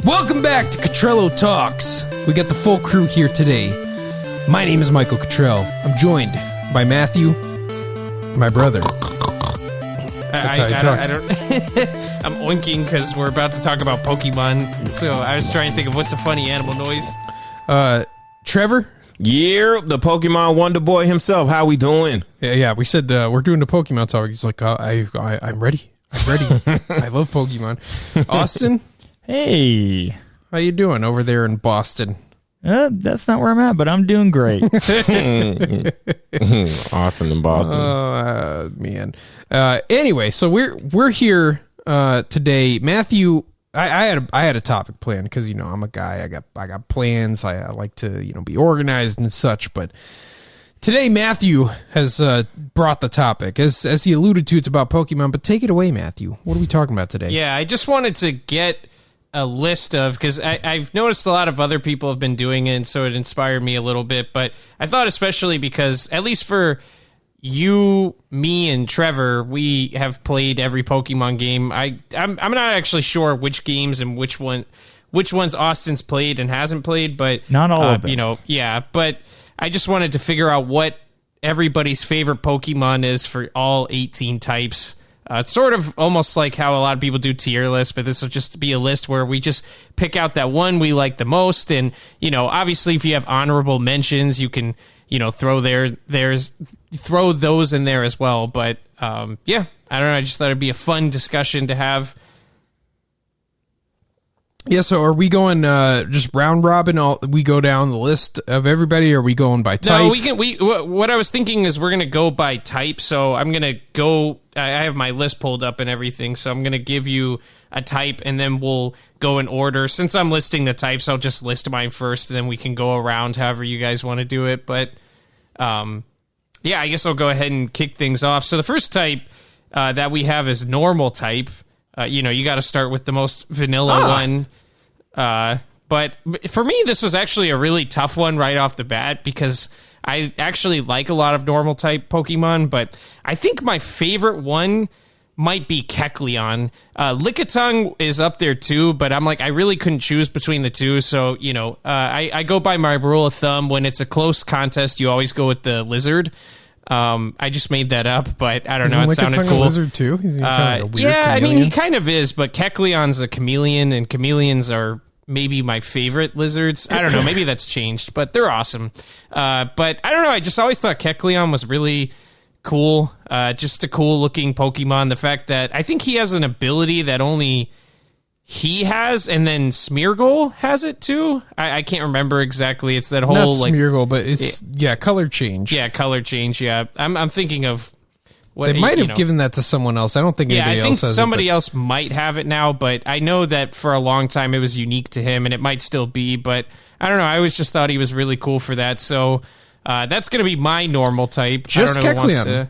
Welcome back to Cottrello Talks. We got the full crew here today. My name is Michael Cottrell. I'm joined by Matthew, my brother. That's how he talks. I'm oinking because we're about to talk about Pokemon. So I was trying to think of what's a funny animal noise. Trevor? Yeah, the Pokemon Wonder Boy himself. How we doing? Yeah. We said we're doing the Pokemon talk. He's like, I'm ready. I'm ready. I love Pokemon. Austin? Hey. How you doing over there in Boston? That's not where I'm at, but I'm doing great. Awesome in Boston. Man. Anyway, so we're here today. Matthew, I had a topic planned because I'm a guy. I got plans. I like to be organized and such. But today Matthew has brought the topic. As he alluded to, it's about Pokemon. But take it away, Matthew. What are we talking about today? Yeah, I just wanted to get a list of, because I've noticed a lot of other people have been doing it, and so it inspired me a little bit. But I thought especially because, at least for you, me, and Trevor, we have played every Pokemon game. I'm not actually sure which games and which ones Austin's played and hasn't played, but not all of them. Yeah. But I just wanted to figure out what everybody's favorite Pokemon is for all 18 types. It's sort of almost like how a lot of people do tier lists, but this will just be a list where we just pick out that one we like the most. And, obviously if you have honorable mentions, you can, throw those in there as well. But, I don't know. I just thought it'd be a fun discussion to have. Yeah, so are we going just round robin? We go down the list of everybody, or are we going by type? No, we can. What I was thinking is we're going to go by type. So I'm going to go. I have my list pulled up and everything. So I'm going to give you a type, and then we'll go in order. Since I'm listing the types, I'll just list mine first, and then we can go around however you guys want to do it. But I guess I'll go ahead and kick things off. So the first type that we have is normal type. You got to start with the most vanilla one. But for me, this was actually a really tough one right off the bat because I actually like a lot of normal type Pokemon, but I think my favorite one might be Kecleon. Lickitung is up there too, but I'm like, I really couldn't choose between the two. So, I go by my rule of thumb. When it's a close contest, you always go with the lizard. I just made that up, but I don't know. It sounded cool. A lizard too? He's kind of a weird chameleon? I mean, he kind of is, but Kecleon's a chameleon, and chameleons are maybe my favorite lizards. I don't know. Maybe that's changed, but they're awesome. But I don't know. I just always thought Kecleon was really cool. Just a cool looking Pokemon. The fact that I think he has an ability that only he has, and then Smeargle has it too. I can't remember exactly. It's that whole not Smeargle, but it's color change. Yeah, color change. Yeah, I'm thinking of what they might have given that to someone else. I don't think anybody else has somebody it, else might have it now, but I know that for a long time it was unique to him, and it might still be. But I don't know. I always just thought he was really cool for that. So that's going to be my normal type. Just I don't know Kecleon. Who wants to.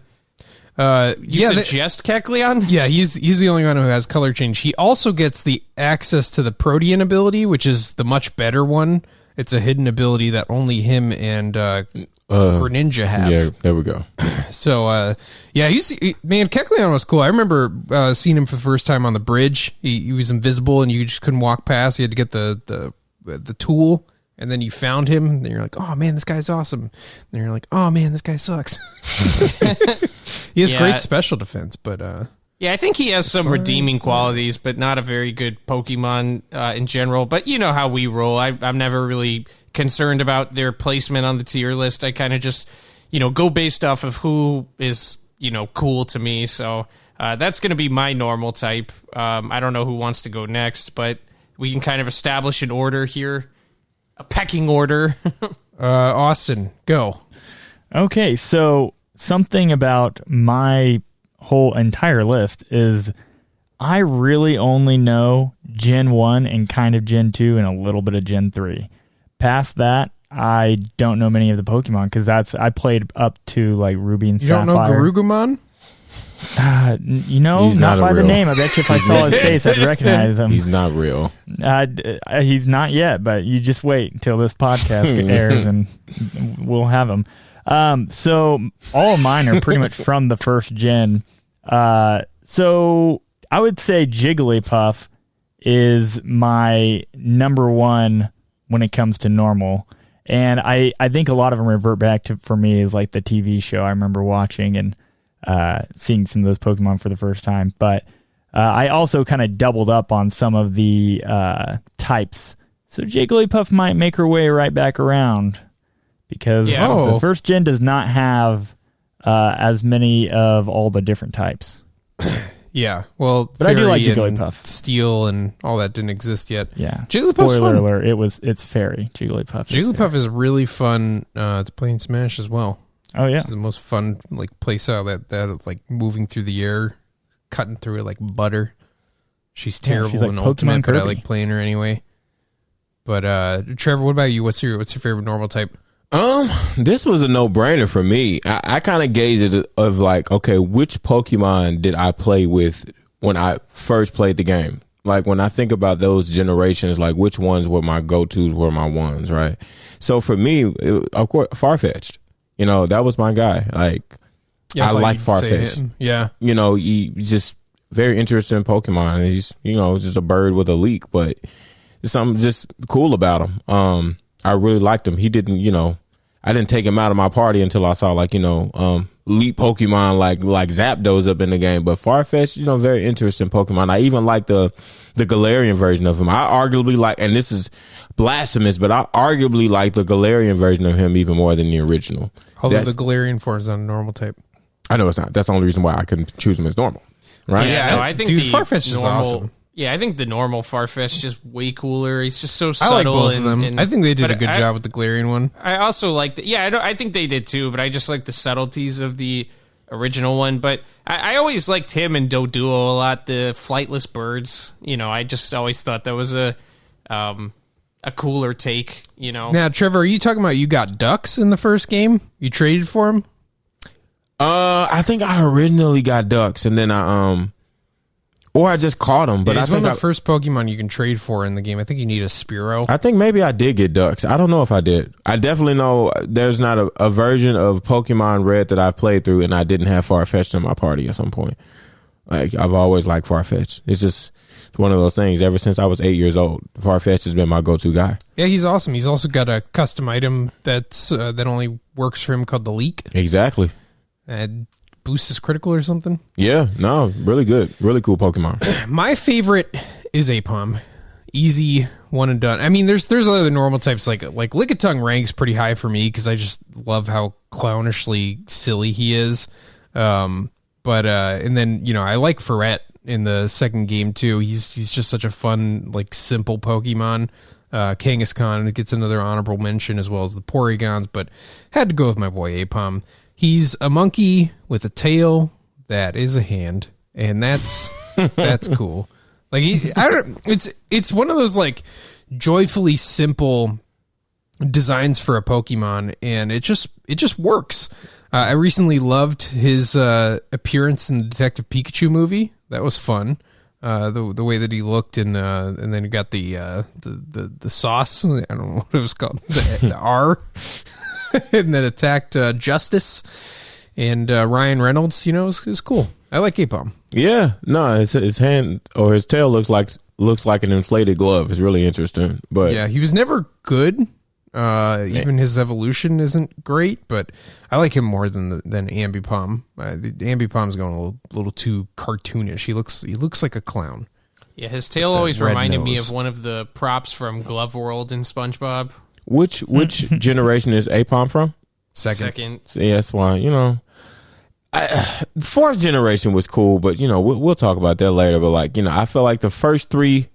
You suggest Kecleon? Yeah, he's the only one who has color change. He also gets the access to the Protean ability, which is the much better one. It's a hidden ability that only him and Greninja have. Yeah, there we go. So, Kecleon was cool. I remember seeing him for the first time on the bridge. He was invisible, and you just couldn't walk past. You had to get the tool, and then you found him, and you're like, oh, man, this guy's awesome. And then you're like, oh, man, this guy sucks. He has great special defense, but... I think he has some redeeming qualities, but not a very good Pokemon in general. But you know how we roll. I'm never really concerned about their placement on the tier list. I kind of just, go based off of who is, cool to me. So that's going to be my normal type. I don't know who wants to go next, but we can kind of establish an order here, a pecking order. Austin, go. Okay, so something about my whole entire list is I really only know Gen 1 and kind of Gen 2 and a little bit of Gen 3. Past that, I don't know many of the Pokemon because I played up to like Ruby and Sapphire. You don't know Garugumon? Not by the name. I bet you if I saw his face, I'd recognize him. He's not real. He's not yet, but you just wait until this podcast airs and we'll have him. So all of mine are pretty much from the first gen. So I would say Jigglypuff is my number one when it comes to normal. And I think a lot of them revert back to, for me, is like the TV show I remember watching and seeing some of those Pokemon for the first time. But I also kind of doubled up on some of the types. So Jigglypuff might make her way right back around because the first gen does not have as many of all the different types. Yeah, well, but I do like Jigglypuff. Steel and all that didn't exist yet. Yeah, Jigglypuff's spoiler fun. alert, it's fairy. Jigglypuff Is really fun to play in Smash as well. Oh yeah, it's the most fun like play style that like moving through the air, cutting through it like butter. She's terrible she's like in Pokemon Ultimate, but I Kirby. like playing her anyway. But Trevor, what about you? What's your favorite normal type? This was a no-brainer for me. I kind of gauged it of like, okay, which Pokemon did I play with when I first played the game? Like when I think about those generations, like which ones were my go-tos, were my ones, right? So for me, of course, Farfetch'd. You know, that was my guy. Like, I like Farfetch'd. Yeah. You know, he's just very interested in Pokemon. He's, you know, just a bird with a leak, but there's something just cool about him. I really liked him. He didn't, you know, I didn't take him out of my party until I saw like, you know, elite Pokemon like Zapdos up in the game. But Farfetch'd, you know, very interesting Pokemon. I even like the Galarian version of him. I arguably like, and this is blasphemous, but I arguably like the Galarian version of him even more than the original. Although the Galarian form is on a normal type. I know it's not. That's the only reason why I couldn't choose him as normal. Right? Yeah, no, I think Dude, the Farfetch'd is normal, awesome. Yeah, I think the normal Farfetch'd is just way cooler. He's just so I subtle. like both of them. I think they did a good I- job with the Galarian one. I also like I think they did too, but I just like the subtleties of the original one. But I always liked him and Doduo a lot, the flightless birds. You know, I just always thought that was a cooler take, you know. Now, Trevor, are you talking about you got ducks in the first game? You traded for them? I think I originally got ducks and then or I just caught them, but But I it's one think of the first Pokemon you can trade for in the game. I think you need a Spearow. I think maybe I did get ducks. I don't know if I did. I definitely know there's not a version of Pokemon Red that I've played through and I didn't have Farfetch'd in my party at some point. Like I've always liked Farfetch'd. It's just one of those things. Ever since I was 8 years old, Farfetch'd has been my go-to guy. Yeah, he's awesome. He's also got a custom item that's that only works for him called the Leak. Exactly. And boosts his critical or something. Yeah, no, really good. Really cool Pokemon. My favorite is Apom. Easy, one and done. I mean, there's other normal types like Lickitung ranks pretty high for me because I just love how clownishly silly he is. And then you know I like Ferret in the second game too. He's just such a fun like simple Pokemon. Kangaskhan gets another honorable mention as well as the Porygons, but had to go with my boy Apom. He's a monkey with a tail that is a hand, and that's cool. Like it's one of those like joyfully simple designs for a Pokemon, and it just works. I recently loved his appearance in the Detective Pikachu movie. That was fun. The way that he looked, and then you got the sauce. I don't know what it was called. The R. And then attacked Justice and Ryan Reynolds. You know, it was cool. I like Apom. Yeah, no, his hand or his tail looks like an inflated glove. It's really interesting. But Yeah, he was never good. Even his evolution isn't great, but I like him more than Ambipom. The Ambipom's going a little too cartoonish. He looks like a clown. Yeah, his tail With the always red reminded me nose. of one of the props from Glove World in SpongeBob. which generation is Apom from? Second. Yeah, that's why, you know. Fourth generation was cool, but you know we'll talk about that later. But like, you know, I feel like the first three,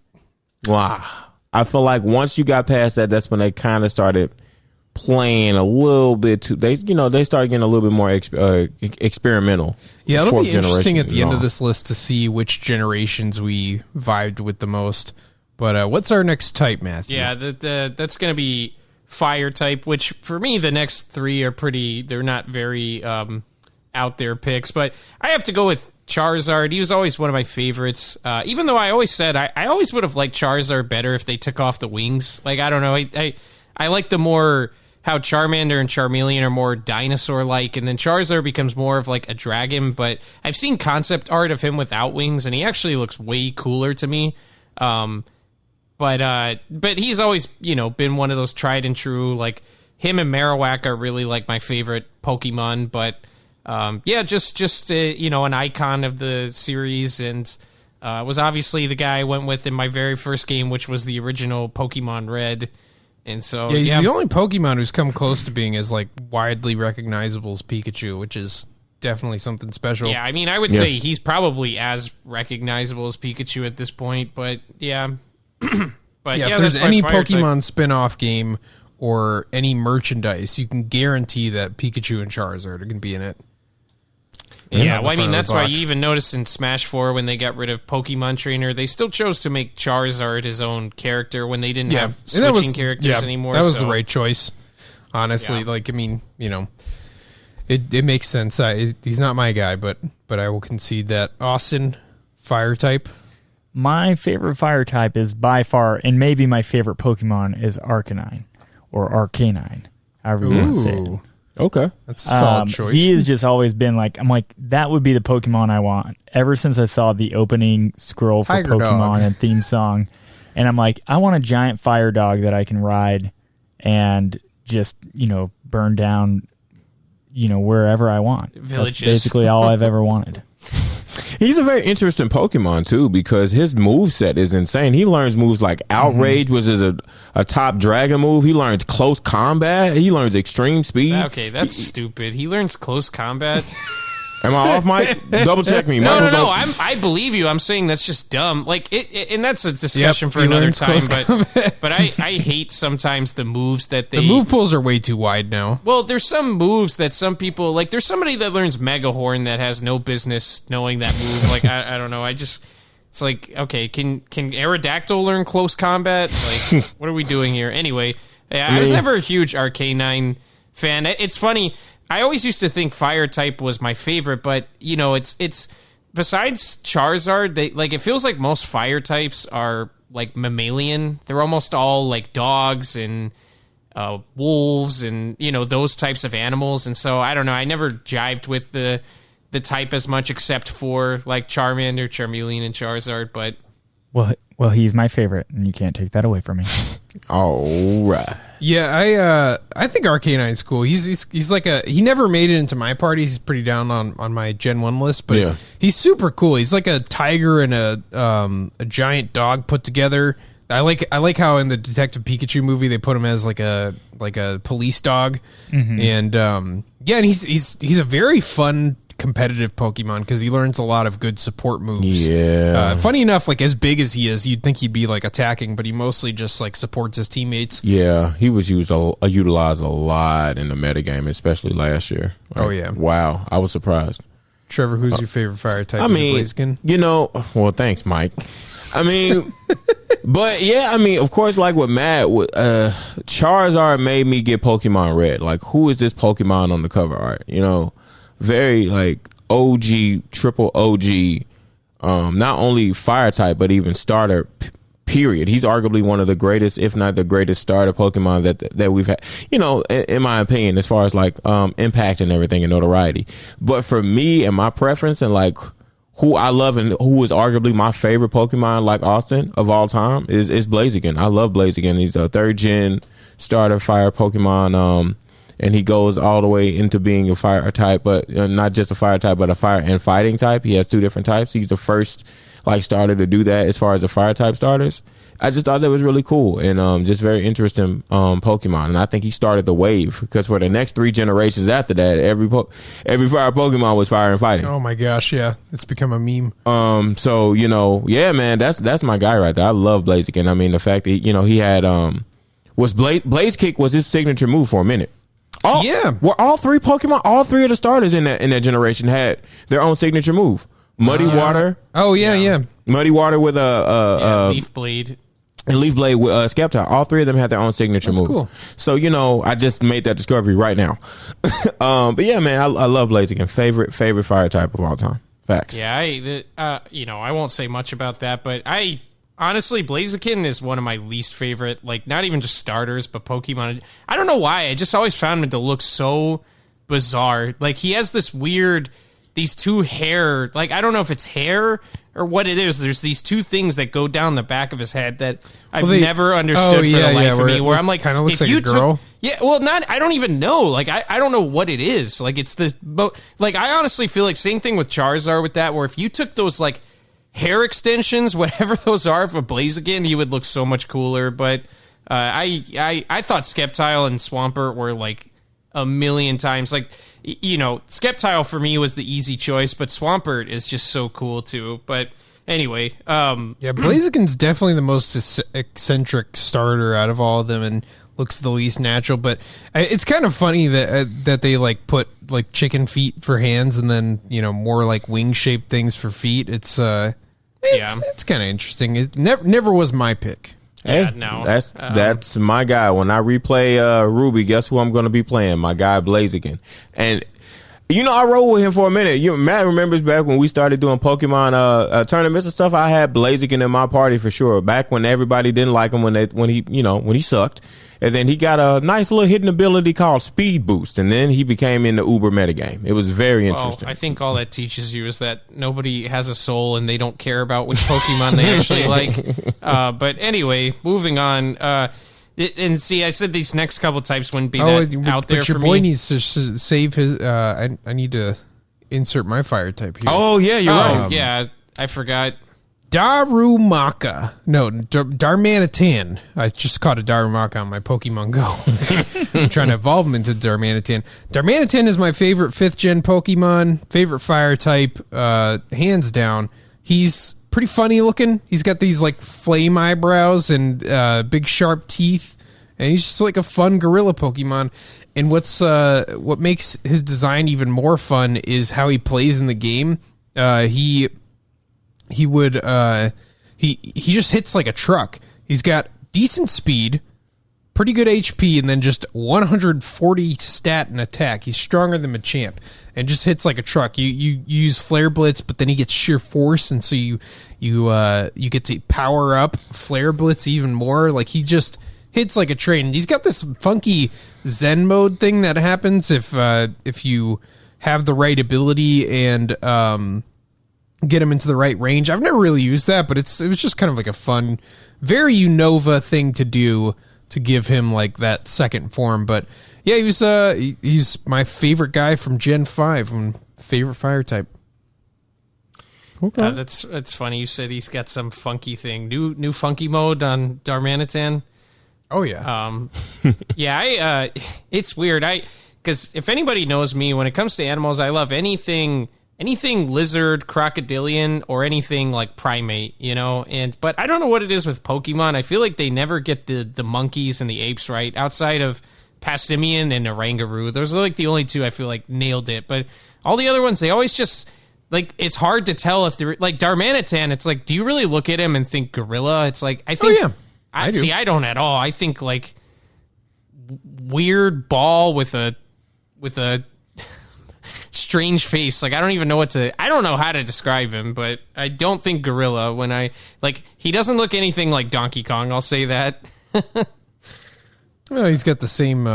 I feel like once you got past that, that's when they kind of started playing a little bit too. They started getting a little bit more experimental. Yeah, it'll Fourth be interesting at the generation end and of this list to see which generations we vibed with the most. But what's our next type, Matthew? Yeah, that's going to be fire type, which for me, the next three are they're not very out there picks. But I have to go with Charizard. He was always one of my favorites. Even though I always said I always would have liked Charizard better if they took off the wings. Like, I don't know. I like the more how Charmander and Charmeleon are more dinosaur-like, and then Charizard becomes more of like a dragon. But I've seen concept art of him without wings, and he actually looks way cooler to me. But he's always, been one of those tried and true, like him and Marowak are really like my favorite Pokemon, but just an icon of the series, and was obviously the guy I went with in my very first game, which was the original Pokemon Red. And so he's the only Pokemon who's come close to being as like widely recognizable as Pikachu, which is definitely something special. Yeah, I mean, I would say he's probably as recognizable as Pikachu at this point, but yeah. But if there's any Pokemon spin-off game or any merchandise, you can guarantee that Pikachu and Charizard are going to be in it. Yeah, well, I mean, that's why you even notice in Smash 4 when they got rid of Pokemon Trainer, they still chose to make Charizard his own character when they didn't have switching characters anymore. That was the right choice, honestly. Yeah. Like, I mean, it makes sense. He's not my guy, but I will concede that. Austin, fire type? My favorite fire type is by far, and maybe my favorite Pokemon is Arcanine, or Arcanine, however you want to say it. Okay. That's a solid choice. He has just always been like, I'm like, that would be the Pokemon I want. Ever since I saw the opening scroll for Tiger Pokemon dog. and theme song. And I'm like, I want a giant fire dog that I can ride and just, burn down, wherever I want. Villages. That's basically all I've ever wanted. He's a very interesting Pokemon, too, because his moveset is insane. He learns moves like Outrage, which is a top dragon move. He learns close combat. He learns extreme speed. Okay, that's stupid. He learns close combat. Am I off, Mike? Double check me. No. I believe you. I'm saying that's just dumb. Like and that's a discussion for another time. But I hate sometimes the moves that they. The move pools are way too wide now. Well, there's some moves that some people like. There's somebody that learns Mega Horn that has no business knowing that move. Like I don't know. It's like, okay, can Aerodactyl learn close combat? Like, what are we doing here? Anyway, I was never a huge Arcanine fan. It's funny. I always used to think fire type was my favorite, but it's besides Charizard, it feels like most fire types are like mammalian. They're almost all like dogs and wolves and those types of animals. And so I don't know. I never jived with the type as much, except for like Charmander, Charmeleon, and Charizard. But well, he's my favorite, and you can't take that away from me. All right. Yeah, I think Arcanine's cool. He's like he never made it into my party. He's pretty down on my Gen 1 list, but he's super cool. He's like a tiger and a giant dog put together. I like how in the Detective Pikachu movie they put him as like a police dog. Mm-hmm. And and he's a very fun competitive Pokemon because he learns a lot of good support moves. Yeah. Funny enough, like as big as he is, you'd think he'd be like attacking, but he mostly just like supports his teammates. Yeah, he was utilized a lot in the metagame, especially last year. Like, oh yeah. Wow, I was surprised. Trevor, who's your favorite fire type? I mean, well, thanks, Mike. I mean, but yeah, I mean, of course, like with Matt, Charizard made me get Pokemon Red. Like, who is this Pokemon on the cover art? Very like OG, triple OG, not only fire type, but even starter, period. He's arguably one of the greatest, if not the greatest starter Pokemon that we've had, in my opinion, as far as like impact and everything and notoriety. But for me and my preference and like who I love and who is arguably my favorite Pokemon, like Austin, of all time, is Blaziken. I love Blaziken. He's a 3rd gen starter fire Pokemon. And he goes all the way into being a fire type, but not just a fire type, but a fire and fighting type. He has 2 different types. He's the first starter to do that as far as the fire type starters. I just thought that was really cool and just very interesting Pokemon. And I think he started the wave because for the next 3 generations after that, every fire Pokemon was fire and fighting. Oh my gosh, yeah, it's become a meme. So yeah, man, that's my guy right there. I love Blaziken. I mean, the fact that he had Blaze Kick was his signature move for a minute. Were all 3 Pokemon, all 3 of the starters in that generation had their own signature move. Muddy Water. Oh yeah. Muddy Water with a Leaf Blade. And Leaf Blade with Skepta. All 3 of them had their own signature move. Cool. So I just made that discovery right now. But yeah, man, I love Blaziken. Favorite fire type of all time. Facts. Yeah, I won't say much about that, but honestly, Blaziken is one of my least favorite, like, not even just starters, but Pokemon. I don't know why. I just always found him to look so bizarre. Like, he has these 2 hair, like, I don't know if it's hair or what it is. There's these two things that go down the back of his head that I've never understood for the life of me. Where I'm like, kind of looks if like you a girl. I don't even know. Like, I don't know what it is. Like, it's like, I honestly feel like same thing with Charizard with that, where if you took those, like, hair extensions, whatever those are, for Blaziken, he would look so much cooler. But I thought Sceptile and Swampert were, like, a million times. Like, you know, Sceptile for me was the easy choice, but Swampert is just so cool, too. But anyway. Yeah, Blaziken's definitely the most eccentric starter out of all of them, and looks the least natural, but it's kind of funny that they like put like chicken feet for hands and then, you know, more like wing shaped things for feet. It's kind of interesting. It never was my pick. Hey, that's my guy. When I replay Ruby, guess who I'm going to be playing? My guy Blaziken. And you know, I rode with him for a minute. Matt remembers back when we started doing Pokemon tournaments and stuff. I had Blaziken in my party for sure. Back when everybody didn't like him when he sucked. And then he got a nice little hidden ability called Speed Boost, and then he became in the Uber metagame. It was very interesting. I think all that teaches you is that nobody has a soul and they don't care about which Pokemon they actually like. But anyway, moving on. And see, I said these next couple types wouldn't be out there for me. But your boy needs to save his... I need to insert my fire type here. Oh, yeah, you're right. Yeah, I forgot. Darumaka. No, Darmanitan. I just caught a Darumaka on my Pokemon Go. I'm trying to evolve him into Darmanitan. Darmanitan is my favorite 5th gen Pokemon, favorite fire type, hands down. He's pretty funny looking. He's got these like flame eyebrows and big sharp teeth, and he's just like a fun gorilla Pokemon. And what makes his design even more fun is how he plays in the game. He just hits like a truck. He's got decent speed, pretty good HP, and then just 140 stat and attack. He's stronger than Machamp, and just hits like a truck. You use Flare Blitz, but then he gets sheer force, and so you get to power up Flare Blitz even more. Like, he just hits like a train. He's got this funky Zen mode thing that happens if you have the right ability and get him into the right range. I've never really used that, but it was just kind of like a fun, very Unova thing to do to give him like that second form. But yeah, he's my favorite guy from Gen 5 and favorite fire type. Okay. That's funny. You said he's got some funky thing. New funky mode on Darmanitan. Oh yeah. Yeah, it's weird. Because if anybody knows me, when it comes to animals, I love anything lizard, crocodilian, or anything like primate, you know? But I don't know what it is with Pokemon. I feel like they never get the monkeys and the apes right, outside of Passimian and Oranguru. Those are like the only two I feel like nailed it. But all the other ones, they always just, like, it's hard to tell if they're, like, Darmanitan, it's like, do you really look at him and think gorilla? It's like, I think... Oh, yeah. I do. See, I don't at all. I think, like, weird ball with a strange face. Like, I don't know how to describe him, but I don't think gorilla he doesn't look anything like Donkey Kong, I'll say that. Well, he's got the same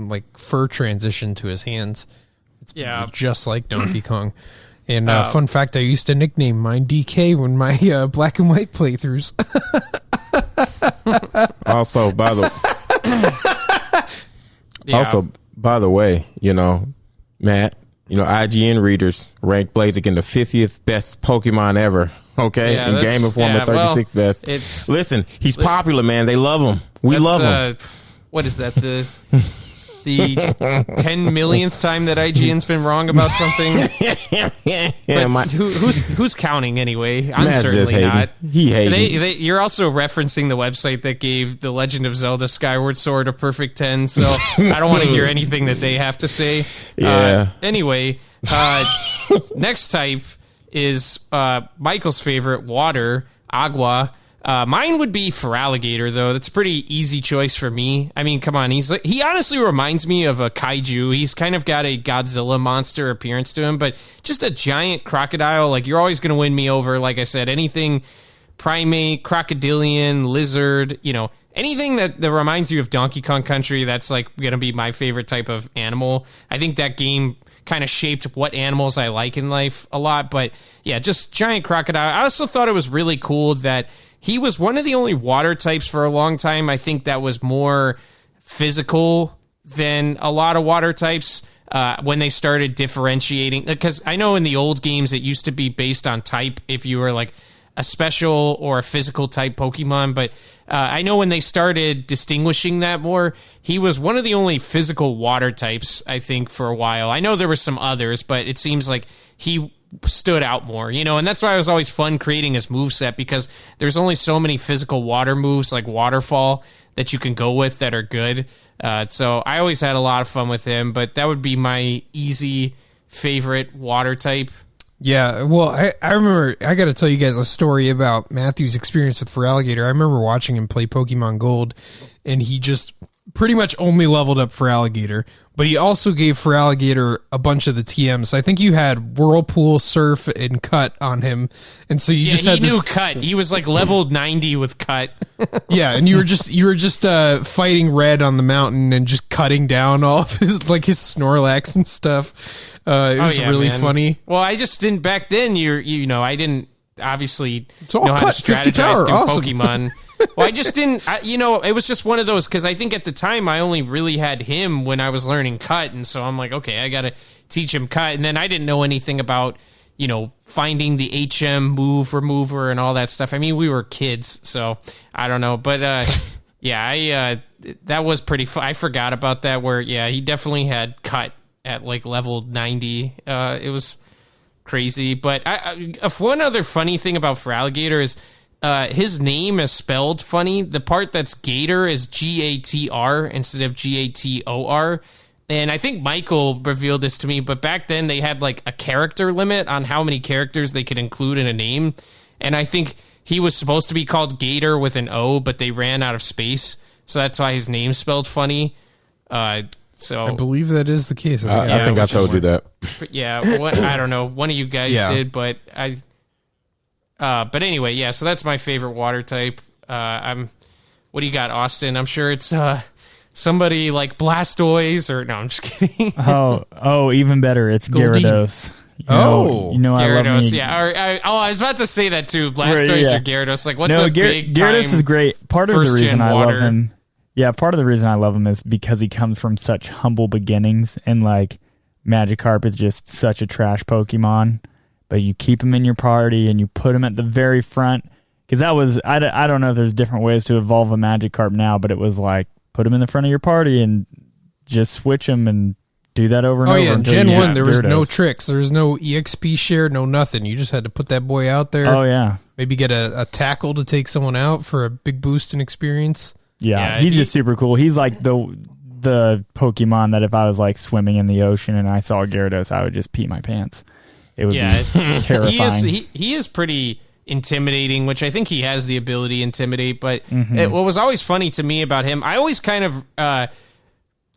like fur transition to his hands. It's just like Donkey Kong. And fun fact, I used to nickname mine DK when my black and white playthroughs. Also, by the way, you know, Matt, you know, IGN readers rank Blaziken the 50th best Pokemon ever. Okay, yeah, and Game Informer 36th best. Listen, he's popular, man. They love him. We love him. What is that? The 10 millionth time that IGN's been wrong about something. Who's counting anyway? I'm Matt's certainly not. He hates. You're also referencing the website that gave The Legend of Zelda Skyward Sword a perfect 10, so I don't want to hear anything that they have to say. Yeah. Anyway, next type is Michael's favorite, water, agua. Mine would be Feraligatr, though. That's a pretty easy choice for me. I mean, come on. He honestly reminds me of a kaiju. He's kind of got a Godzilla monster appearance to him, but just a giant crocodile. Like, you're always going to win me over. Like I said, anything primate, crocodilian, lizard, you know, anything that reminds you of Donkey Kong Country, that's like going to be my favorite type of animal. I think that game kind of shaped what animals I like in life a lot. But yeah, just giant crocodile. I also thought it was really cool that he was one of the only water types for a long time, I think, that was more physical than a lot of water types when they started differentiating. Because I know in the old games it used to be based on type if you were like a special or a physical type Pokemon, but I know when they started distinguishing that more, he was one of the only physical water types, I think, for a while. I know there were some others, but it seems like he stood out more, you know, and that's why it was always fun creating his moveset, because there's only so many physical water moves like Waterfall that you can go with that are good. So I always had a lot of fun with him, but that would be my easy favorite water type. Yeah, well, I remember, I got to tell you guys a story about Matthew's experience with Feraligatr. I remember watching him play Pokemon Gold, and he just pretty much only leveled up Feraligatr, but he also gave Feraligatr a bunch of the TMs. I think you had Whirlpool, Surf, and Cut on him, and so you just had knew Cut. He was like level 90 with Cut. Yeah, and you were just fighting Red on the mountain and just cutting down all of his Snorlax and stuff. It was really funny. Well, I just didn't back then. You know, I didn't obviously know how to strategize through awesome. Pokemon. Well, I just didn't. It was just one of those, because I think at the time I only really had him when I was learning Cut, and so I'm like, okay, I got to teach him Cut, and then I didn't know anything about finding the HM move remover and all that stuff. I mean, we were kids, so I don't know, but that was pretty fun. I forgot about that. Where he definitely had Cut at like level 90. It was crazy. But one other funny thing about Feraligatr is his name is spelled funny. The part that's Gator is Gatr instead of Gator. And I think Michael revealed this to me, but back then they had like a character limit on how many characters they could include in a name. And I think he was supposed to be called Gator with an O, but they ran out of space. So that's why his name's spelled funny. So I believe that is the case. I think I told you that. I don't know. One of you guys did, but but anyway, so that's my favorite water type. What do you got, Austin? I'm sure it's somebody like Blastoise, or no, I'm just kidding. Even better. It's Goldeen. Gyarados. I love Gyarados, me. I was about to say that too. Blastoise or Gyarados. Like, what's big Gyarados is great. Part of the reason I love him. Yeah, part of the reason I love him is because he comes from such humble beginnings, and like Magikarp is just such a trash Pokemon, but you keep him in your party and you put him at the very front, because that was, I don't know if there's different ways to evolve a Magikarp now, but it was like, put him in the front of your party and just switch him and do that over and over. Oh yeah, in Gen 1 there was Gyarados. no tricks, there was no EXP share, no nothing. You just had to put that boy out there. Oh yeah. Maybe get a tackle to take someone out for a big boost in experience. Yeah, he's just super cool. He's like the Pokemon that if I was like swimming in the ocean and I saw Gyarados, I would just pee my pants. It would be terrifying. He is pretty intimidating, which I think he has the ability to intimidate. But what was always funny to me about him, I always kind of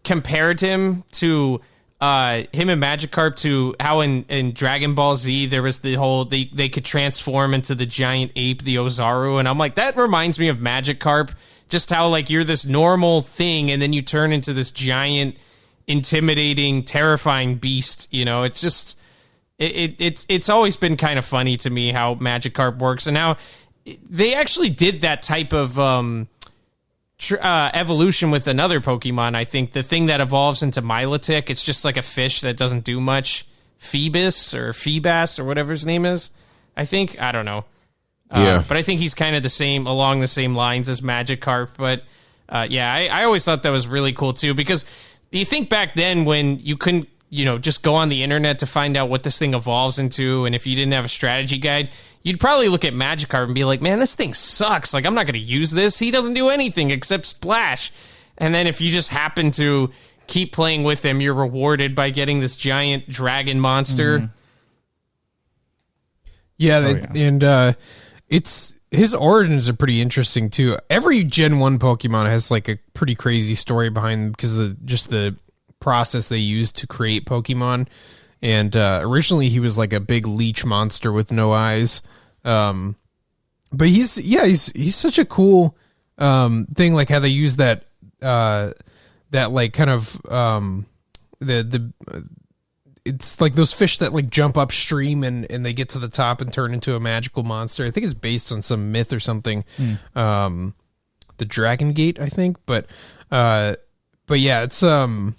compared him to him and Magikarp to how in Dragon Ball Z there was the whole they could transform into the giant ape, the Ozaru, and I'm like, that reminds me of Magikarp. Just how like you're this normal thing and then you turn into this giant, intimidating, terrifying beast. It's just it's always been kind of funny to me how Magikarp works, and now they actually did that type of evolution with another Pokemon. I think the thing that evolves into Milotic, it's just like a fish that doesn't do much. Phoebus or whatever his name is. I don't know. But I think he's kind of along the same lines as Magikarp. But I always thought that was really cool too, because you think back then when you couldn't, just go on the internet to find out what this thing evolves into, and if you didn't have a strategy guide, you'd probably look at Magikarp and be like, man, this thing sucks. Like, I'm not going to use this. He doesn't do anything except splash. And then if you just happen to keep playing with him, you're rewarded by getting this giant dragon monster. Mm-hmm. And it's his origins are pretty interesting too. Every Gen 1 Pokemon has like a pretty crazy story behind them because of the process they used to create Pokemon. And originally he was like a big leech monster with no eyes. But he's such a cool thing, like how they use that like kind of it's like those fish that like jump upstream and they get to the top and turn into a magical monster. I think it's based on some myth or something. The Dragon Gate, I think, but yeah, it's so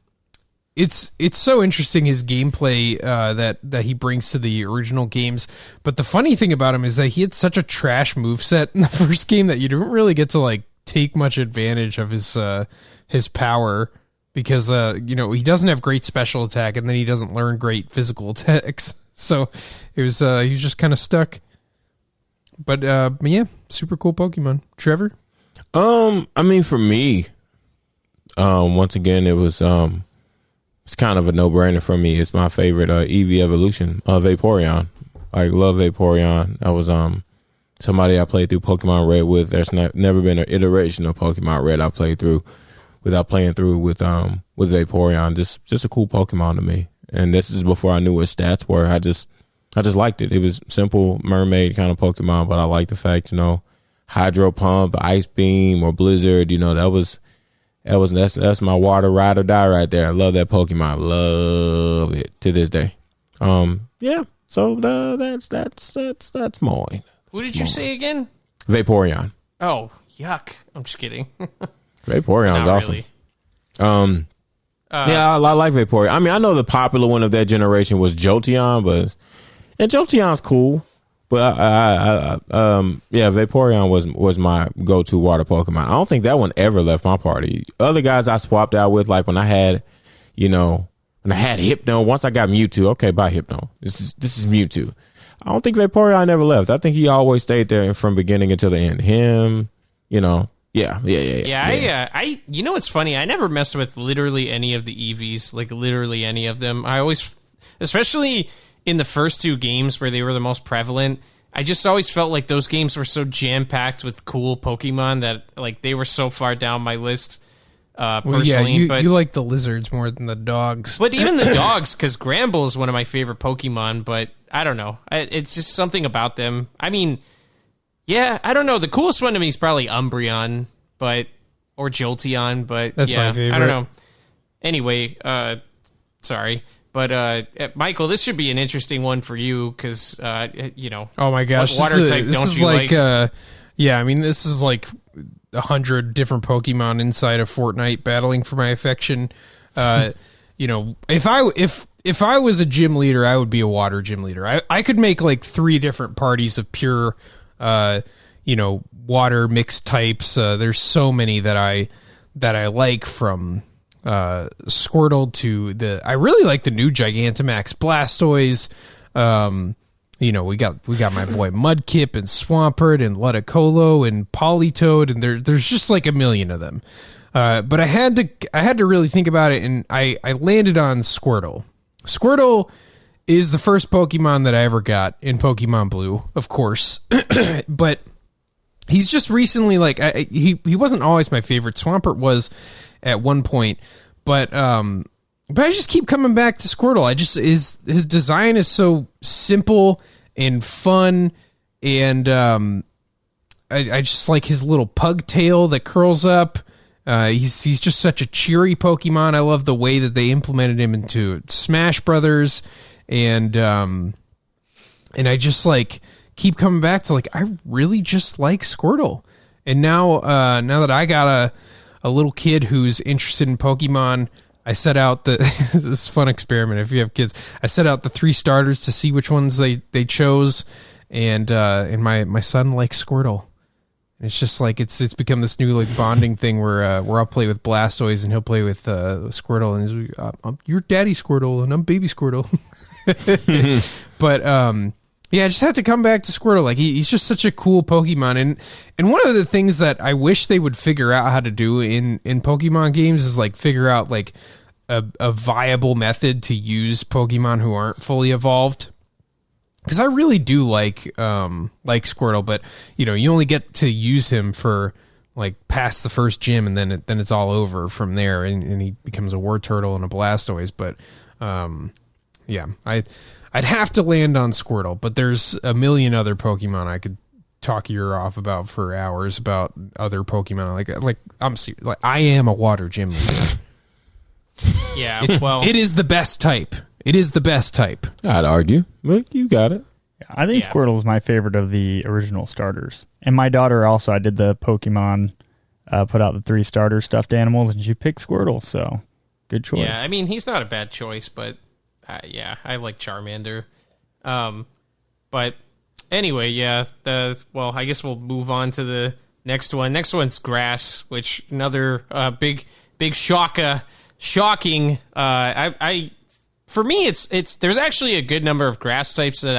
interesting, his gameplay that he brings to the original games. But the funny thing about him is that he had such a trash moveset in the first game that you didn't really get to like take much advantage of his power, because he doesn't have great special attack, and then he doesn't learn great physical attacks. So he was just kind of stuck. But yeah, super cool Pokemon. Trevor? I mean, for me, once again, it was it's kind of a no-brainer for me. It's my favorite EV evolution, Vaporeon. I love Vaporeon. That was somebody I played through Pokemon Red with. There's never been an iteration of Pokemon Red I played through without playing through with Vaporeon. Just a cool Pokemon to me. And this is before I knew what stats were. I just liked it. It was simple mermaid kind of Pokemon, but I like the fact, Hydro Pump, Ice Beam, or Blizzard. That's my water ride or die right there. I love that Pokemon. Love it to this day. Yeah. So that's mine. What did you say again? Vaporeon. Oh, yuck! I'm just kidding. Vaporeon's Not awesome. really. Yeah, I like Vaporeon. I mean, I know the popular one of that generation was Jolteon, and Jolteon's cool. But Vaporeon was my go-to water Pokemon. I don't think that one ever left my party. Other guys I swapped out with, like when I had Hypno. Once I got Mewtwo, okay, bye Hypno. This is Mewtwo. I don't think Vaporeon never left. I think he always stayed there from beginning until the end. Him, yeah. I it's funny. I never messed with literally any of the EVs, like literally any of them. I always, especially in the first two games where they were the most prevalent, I just always felt like those games were so jam-packed with cool Pokemon that like they were so far down my list personally. Well, you like the lizards more than the dogs. But even the dogs, because Gramble is one of my favorite Pokemon, but I don't know. It's just something about them. I mean, yeah, I don't know. The coolest one to me is probably Umbreon, or Jolteon, but that's my favorite. I don't know. Anyway, sorry. But Michael, this should be an interesting one for you because Oh my gosh, what water type don't you like? Yeah, I mean, this is like 100 different Pokemon inside of Fortnite battling for my affection. If I was a gym leader, I would be a water gym leader. I could make like 3 different parties of pure, water mixed types. There's so many that I like, from Squirtle to I really like the new Gigantamax Blastoise. We got my boy Mudkip and Swampert and Ludicolo and Politoed, and there's just like a million of them. But I had to really think about it, and I landed on Squirtle. Squirtle is the first Pokemon that I ever got in Pokemon Blue, of course. But he's just recently he wasn't always my favorite. Swampert was at one point, but I just keep coming back to Squirtle. His design is so simple and fun, and I just like his little pug tail that curls up. He's just such a cheery Pokemon. I love the way that they implemented him into Smash Brothers, and I just like keep coming back to I really just like Squirtle. And now that I got a little kid who's interested in Pokemon, I set out this fun experiment. If you have kids, I set out the 3 starters to see which ones they chose, and my son likes Squirtle. It's just like it's become this new bonding thing where I'll play with Blastoise and he'll play with Squirtle, and he's I'm your daddy Squirtle and I'm baby Squirtle. But I just have to come back to Squirtle. He's just such a cool Pokemon, and one of the things that I wish they would figure out how to do in Pokemon games is figure out a viable method to use Pokemon who aren't fully evolved. Because I really do like Squirtle, but you only get to use him for past the first gym, and then it's all over from there, and he becomes a Wartortle and a Blastoise. But I'd have to land on Squirtle, but there's a million other Pokemon I could talk your off about for hours about other Pokemon. I'm serious. I am a water gym leader. Yeah, it is the best type. It is the best type. I'd argue. But you got it. I think Squirtle is my favorite of the original starters. And my daughter also, I did the Pokemon, put out the 3 starter stuffed animals, and she picked Squirtle, so good choice. Yeah, I mean, he's not a bad choice, but yeah, I like Charmander. But anyway, yeah, I guess we'll move on to the next one. Next one's grass, which another big shocking. For me, it's there's actually a good number of grass types that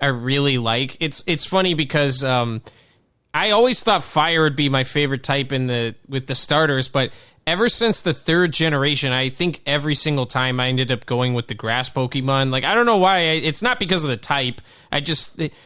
I really like. It's funny because I always thought fire would be my favorite type with the starters, but ever since the 3rd generation, I think every single time I ended up going with the grass Pokemon. Like, I don't know why. It's not because of the type.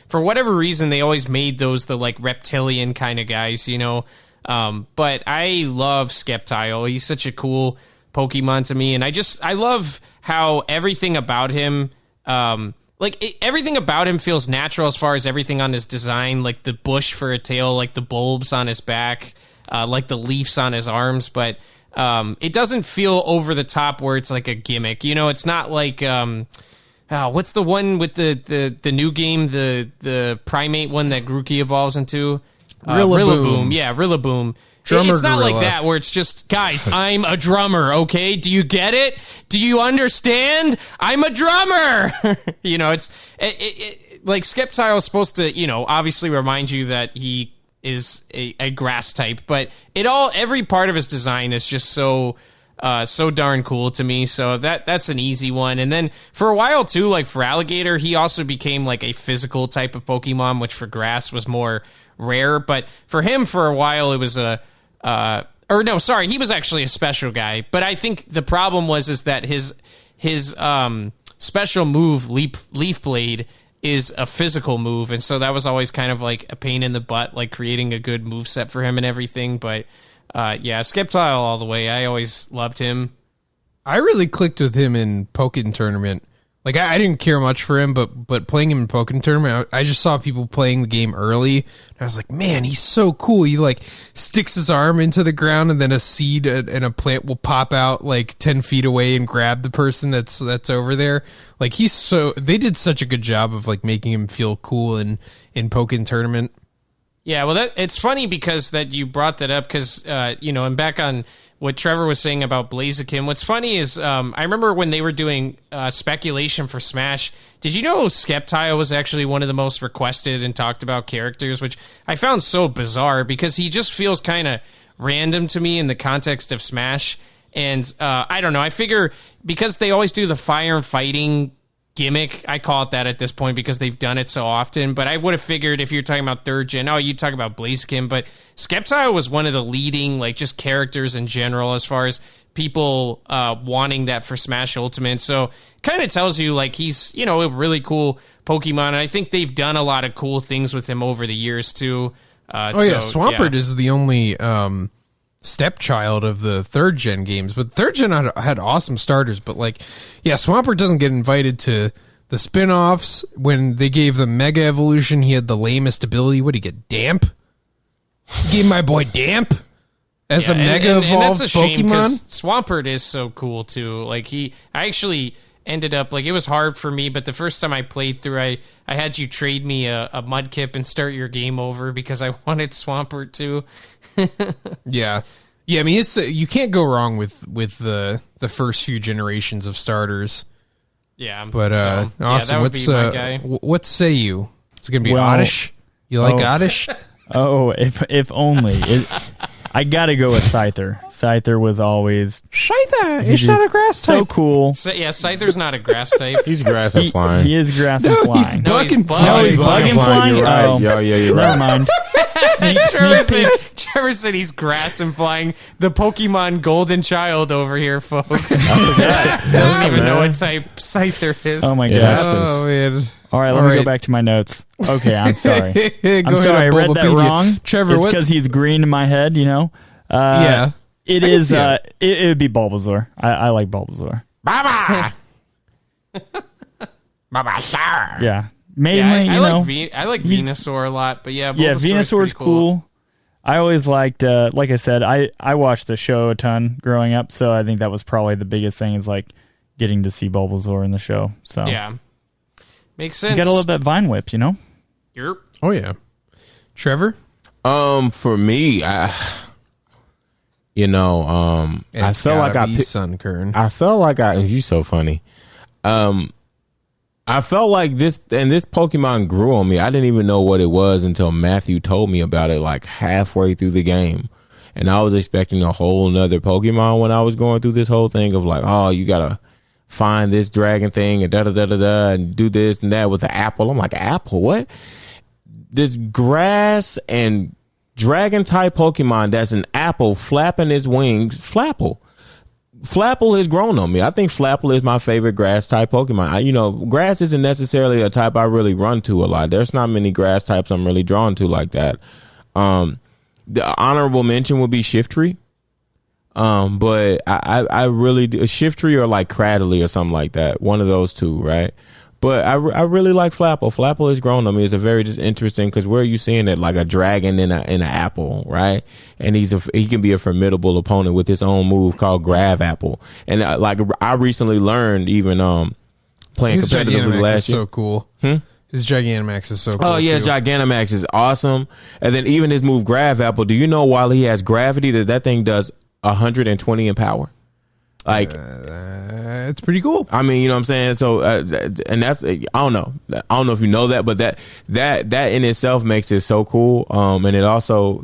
For whatever reason, they always made those the like reptilian kind of guys, you know. But I love Sceptile. He's such a cool Pokemon to me, and I love how everything about him, everything about him feels natural as far as everything on his design, like the bush for a tail, like the bulbs on his back, like the leaves on his arms, but it doesn't feel over the top where it's like a gimmick. You know, it's not like what's the one with the new game, the primate one that Grookey evolves into? Rillaboom. Yeah, Rillaboom. Drummer it's not gorilla. like that where it's just, guys, I'm a drummer, okay? Do you get it? Do you understand? I'm a drummer! You know, it's like Sceptile is supposed to, you know, obviously remind you that he is a grass type, but every part of his design is just so darn cool to me. So that's an easy one. And then for a while too, like for Alligator, he also became like a physical type of Pokemon, which for grass was more rare. But for him, for a while, it was he was actually a special guy. But I think the problem is that his special move, Leaf Blade, is a physical move, and so that was always kind of like a pain in the butt, like creating a good move set for him and everything. But Sceptile all the way. I always loved him. I really clicked with him in Pokken Tournament. Like, I didn't care much for him, but playing him in Pokken Tournament, I just saw people playing the game early, and I was like, man, he's so cool. He, like, sticks his arm into the ground, and then a seed and a plant will pop out, like, 10 feet away and grab the person that's over there. Like, they did such a good job of, like, making him feel cool in Pokken Tournament. Yeah, well, it's funny because that you brought that up because, and back on what Trevor was saying about Blaziken, what's funny is I remember when they were doing speculation for Smash, did you know Sceptile was actually one of the most requested and talked about characters, which I found so bizarre because he just feels kind of random to me in the context of Smash. And I don't know, I figure because they always do the fire and fighting gimmick, I call it that at this point because they've done it so often, but I would have figured if you're talking about 3rd gen, you talk about Blaziken, but Sceptile was one of the leading, like, just characters in general as far as people wanting that for Smash Ultimate, so kind of tells you, like, he's, you know, a really cool Pokemon, and I think they've done a lot of cool things with him over the years, too. Swampert is the only stepchild of the 3rd gen games, but 3rd gen had awesome starters, but Swampert doesn't get invited to the spin-offs. When they gave the Mega Evolution, he had the lamest ability. What did he get, Damp? He gave my boy Damp as a Mega Evolved and that's a shame Pokemon. Swampert is so cool too. Like I actually ended up, like, it was hard for me, but the first time I played through, I had you trade me a Mudkip and start your game over because I wanted Swampert too. Yeah. I mean, it's you can't go wrong with the first few generations of starters. Yeah, but awesome. that would be my guy. What say you? It's gonna be Oddish. You like Oddish? Oh, if only. I gotta go with Scyther. Scyther was always Scyther. It's not a grass type. So cool. Scyther's not a grass type. He's grass and flying. He is grass and flying. He's bug and bug. flying. No, he's bug and flying. You're right. Oh, Yeah, you're right. never mind. Trevor said he's grass and flying. The Pokemon Golden Child over here, folks. Doesn't even know what type Scyther is. Oh my It gosh. happens. Oh man. All right, let me go back to my notes. Okay, I'm sorry. Go I'm ahead sorry, I on read that Bulbapedia. wrong. Trevor, it's what? because he's green in my head, you know? Yeah. It I can is, see it. it would be Bulbasaur. I like Bulbasaur. Baba! Baba, sir. Yeah. Mainly, I you know. I like he's- Venusaur a lot, but yeah, Yeah, Bulbasaur's Venusaur's pretty cool. I always liked, like I said, I watched the show a ton growing up, so I think that was probably the biggest thing is like, getting to see Bulbasaur in the show. So Yeah. Makes sense. you gotta love that Vine Whip, you know? You're Oh yeah. Trevor? For me, I It's felt like gotta be Sun Kern. you're so funny. I felt like this Pokemon grew on me. I didn't even know what it was until Matthew told me about it like halfway through the game. And I was expecting a whole nother Pokemon when I was going through this whole thing of like, oh, you gotta find this dragon thing and da and do this and that with the apple. I'm like, apple? What? This grass and dragon type Pokemon that's an apple flapping his wings. Flapple has grown on me. I think Flapple is my favorite grass type Pokemon. Grass isn't necessarily a type I really run to a lot. There's not many grass types I'm really drawn to like that. The honorable mention would be Shiftry. But I really do Shiftry or like Cradley or something like that. One of those two, right? But I really like Flapple. Flapple has grown on me. It's a very just interesting because where are you seeing it? Like a dragon in an apple, right? And he can be a formidable opponent with his own move called Grav Apple. And I recently learned even playing His competitively Gigantamax last is year. so cool. His Gigantamax is so cool. Oh yeah, too. Gigantamax is awesome. And then even his move Grav Apple. Do you know while he has gravity that thing does 120 in power? Like it's pretty cool. I mean, you know what I'm saying? So, and that's, I don't know if you know that, but that in itself makes it so cool. And it also,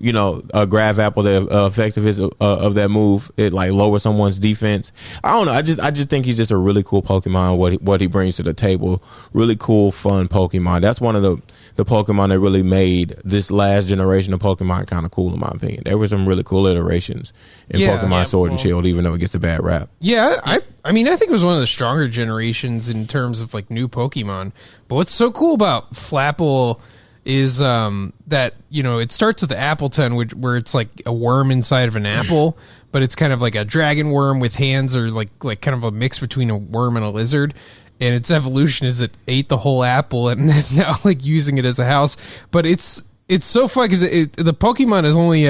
a Grav Apple, the effects of of that move, it like lowers someone's defense. I don't know. I just think he's just a really cool Pokemon, what he brings to the table. Really cool, fun Pokemon. That's one of the Pokemon that really made this last generation of Pokemon kind of cool, in my opinion. There were some really cool iterations in Pokemon Sword and Shield, even though it gets a bad rap. Yeah, I mean, I think it was one of the stronger generations in terms of like new Pokemon. But what's so cool about Flapple is that it starts with the Appleton, where it's like a worm inside of an apple, but it's kind of like a dragon worm with hands, or like kind of a mix between a worm and a lizard. And its evolution is it ate the whole apple and is now like using it as a house. But it's so fun because the Pokemon is only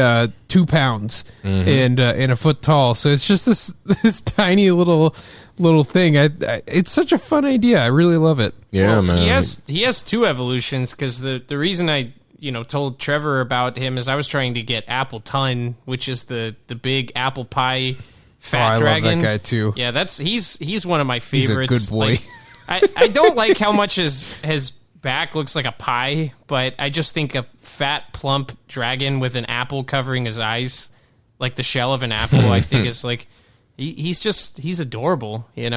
2 pounds and a foot tall, so it's just this tiny little thing. It's such a fun idea. I really love it. Yeah, man. He has 2 evolutions because the reason I told Trevor about him is I was trying to get Appleton, which is the big apple pie fat dragon. I love that guy too. Yeah, he's one of my favorites. He's a good boy. Like, I don't like how much his back looks like a pie, but I just think a fat, plump dragon with an apple covering his eyes, like the shell of an apple, I think is like he's adorable, and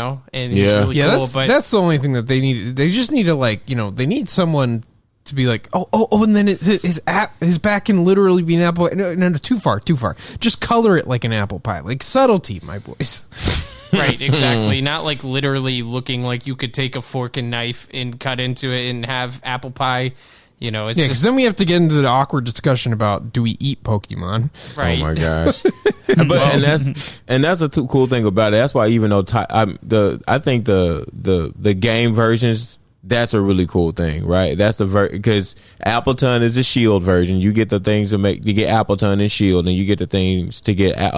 he's really cool. But that's the only thing that they need. They just need to they need someone to be like, and then his back can literally be an apple. No, too far. Just color it like an apple pie, like subtlety, my boys. Right, exactly. Not like literally looking like you could take a fork and knife and cut into it and have apple pie. It's because then we have to get into the awkward discussion about, do we eat Pokemon? Right. Oh my gosh! and that's a cool thing about it. That's why even though I think the game versions, that's a really cool thing, right? That's because Appleton is a Shield version. You get the things to get Appleton and Shield, and you get the things to get get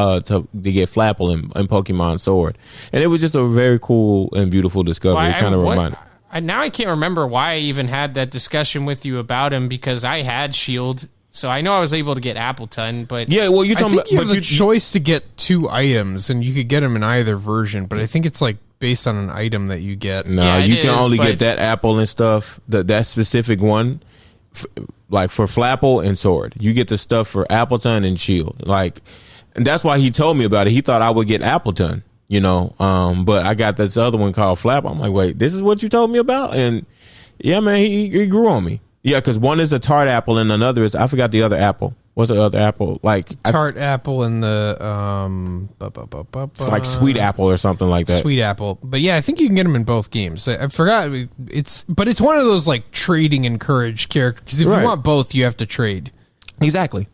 Flapple in Pokemon Sword. And it was just a very cool and beautiful discovery. It kind of reminded. Now I can't remember why I even had that discussion with you about him, because I had Shield, so I know I was able to get Appleton. But yeah, well, you're talking about you have the choice to get 2 items, and you could get them in either version. But I think it's like based on an item that you get. No, you can only get that apple and stuff. That specific one, like for Flapple and Sword, you get the stuff for Appleton and Shield. And that's why he told me about it. He thought I would get Appleton, but I got this other one called Flapple. I'm like, wait, this is what you told me about? And yeah, man, he grew on me. Yeah, because one is a tart apple and another is, I forgot the other apple. What's the other apple? Tart apple and the it's like sweet apple or something like that. Sweet apple. But yeah, I think you can get them in both games. I forgot it's one of those like trading encouraged characters, because if you want both, you have to trade. Exactly.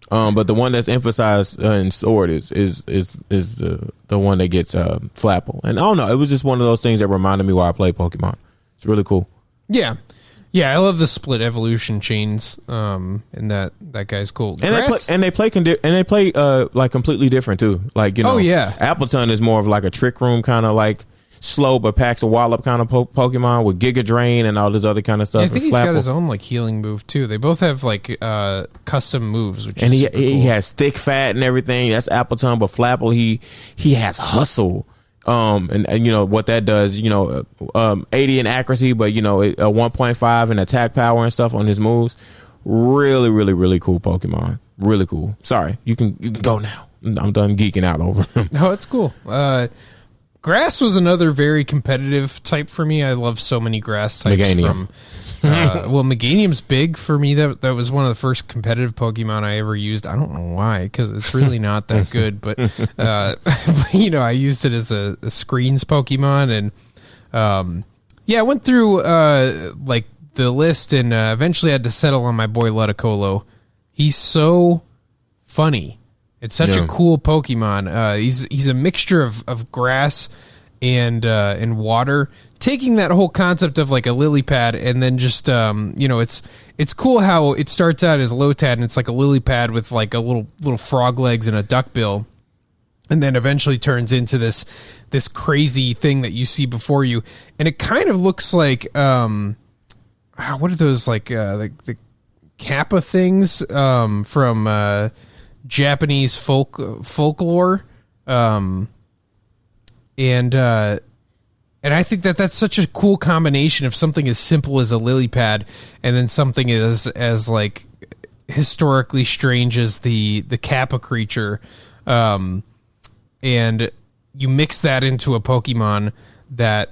But the one that's emphasized in Sword is the one that gets Flapple. And I don't know, it was just one of those things that reminded me why I play Pokemon. It's really cool. Yeah. Yeah, I love the split evolution chains, and that guy's cool. And they play like completely different too. Like, oh yeah, Appleton is more of like a trick room kind of like. slow but packs a wallop kind of Pokemon with Giga Drain and all this other kind of stuff. Yeah, I think he's got his own like healing move too. They both have like custom moves, which is super he cool. has thick fat and everything. That's Appleton, but Flapple he has hustle. And you know what that does, 80 in accuracy, but a 1.5 in attack power and stuff on his moves. Really, really, really cool Pokemon. Really cool. Sorry, you can go now. I'm done geeking out over him. No, it's cool. Grass was another very competitive type for me. I love so many grass types. Meganium. Meganium's big for me. That was one of the first competitive Pokemon I ever used. I don't know why, because it's really not that good. But I used it as a screens Pokemon, and I went through like the list, and eventually had to settle on my boy Ludicolo. He's so funny. It's such a cool Pokemon. He's a mixture of grass and water, taking that whole concept of like a lily pad, and then just it's cool how it starts out as Lotad, and it's like a lily pad with like a little frog legs and a duck bill, and then eventually turns into this crazy thing that you see before you, and it kind of looks like what are those like the Kappa things from Japanese folklore, and I think that's such a cool combination of something as simple as a lily pad, and then something as like historically strange as the Kappa creature, and you mix that into a Pokemon that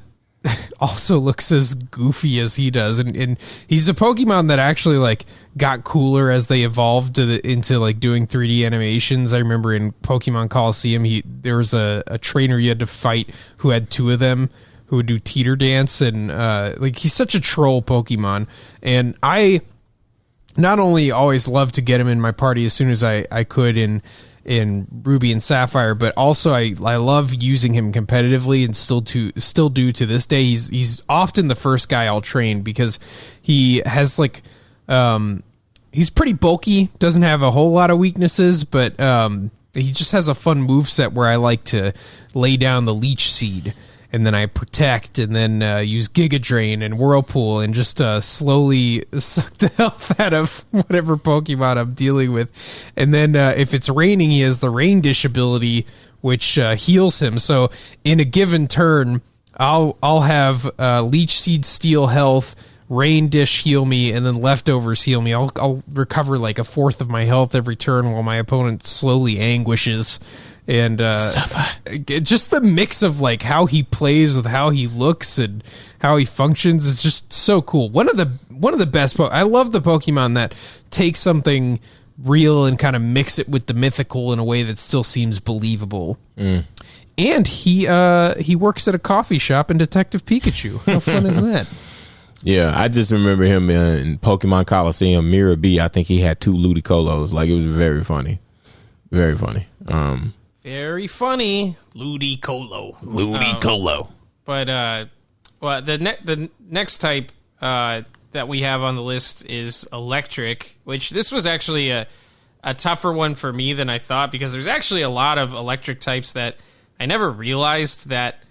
also looks as goofy as he does, and he's a Pokemon that actually like got cooler as they evolved into like doing 3D animations. I remember in Pokemon Coliseum, there was a trainer you had to fight who had two of them who would do teeter dance, and like he's such a troll Pokemon, and I not only always loved to get him in my party as soon as I could in Ruby and Sapphire, but also I love using him competitively, and still do to this day. He's often the first guy I'll train because he has like he's pretty bulky, doesn't have a whole lot of weaknesses, but he just has a fun moveset where I like to lay down the Leech Seed, and then I protect, and then use Giga Drain and Whirlpool, and just slowly suck the health out of whatever Pokemon I'm dealing with. And then if it's raining, he has the Rain Dish ability, which heals him. So in a given turn, I'll have Leech Seed steal health, Rain Dish heal me, and then leftovers heal me. I'll recover like a fourth of my health every turn while my opponent slowly anguishes. And just the mix of like how he plays with how he looks and how he functions is just so cool. One of the best. I love the Pokemon that take something real and kind of mix it with the mythical in a way that still seems believable. And he works at a coffee shop in Detective Pikachu. How fun is that? Yeah, I just remember him in Pokemon Coliseum Mirror B. I think he had 2 Ludicolos. Like, it was very funny. Very funny. Very funny, Ludicolo. But the next type that we have on the list is electric, which this was actually a tougher one for me than I thought, because there's actually a lot of electric types that I never realized that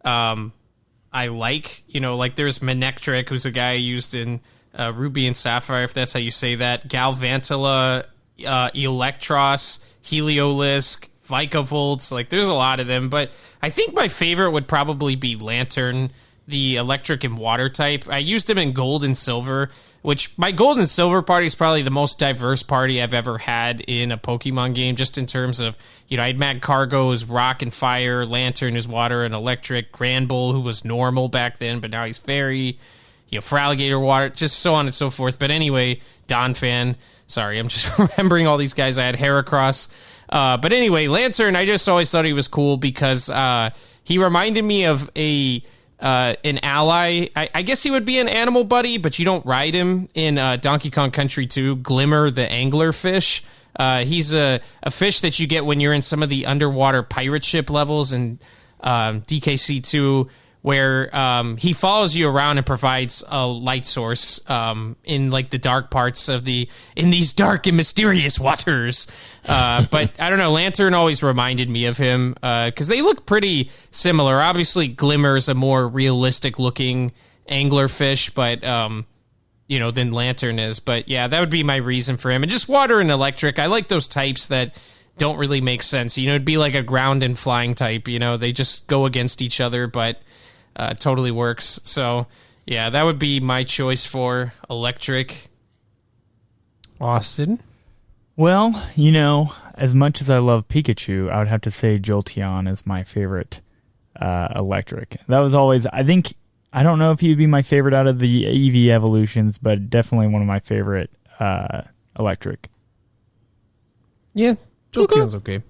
I like. Like there's Manectric, who's a guy I used in Ruby and Sapphire, if that's how you say that. Galvantula, Electros, Heliolisk, Vikavolt, like there's a lot of them, but I think my favorite would probably be Lantern, the electric and water type. I used him in Gold and Silver, which my Gold and Silver party is probably the most diverse party I've ever had in a Pokemon game, just in terms of, I had Magcargo as rock and fire, Lantern is water and electric, Granbull, who was normal back then, but now he's fairy, Feraligatr water, just so on and so forth. But anyway, Donphan, sorry, I'm just remembering all these guys. I had Heracross. But anyway, Lantern, I just always thought he was cool because he reminded me of an ally. I guess he would be an animal buddy, but you don't ride him in Donkey Kong Country 2. Glimmer, the anglerfish. He's a fish that you get when you're in some of the underwater pirate ship levels in DKC2, where he follows you around and provides a light source in like the dark parts of in these dark and mysterious waters. But I don't know, Lantern always reminded me of him because they look pretty similar. Obviously, Glimmer's a more realistic looking anglerfish, but than Lantern is. But yeah, that would be my reason for him. And just water and electric. I like those types that don't really make sense. It'd be like a ground and flying type. They just go against each other, but totally works. So yeah, that would be my choice for electric. Austin? Well, as much as I love Pikachu, I would have to say Jolteon is my favorite electric. That was always, I don't know if he'd be my favorite out of the EV evolutions, but definitely one of my favorite electric. Yeah, Jolteon's okay.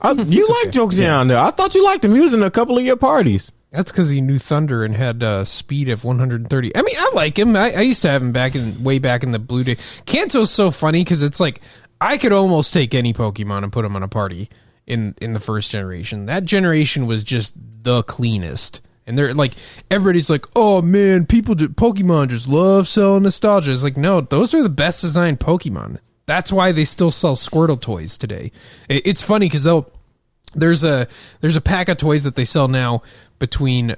You like Jolteon though. I thought you liked him. He was in a couple of your parties. That's because he knew Thunder and had speed of 130. I mean, I like him. I used to have him way back in the Blue Day. Kanto's so funny because it's like I could almost take any Pokemon and put him on a party in the first generation. That generation was just the cleanest. And they're like, everybody's like, oh man, Pokemon just love selling nostalgia. It's like, no, those are the best designed Pokemon. That's why they still sell Squirtle toys today. It's funny because there's a pack of toys that they sell now between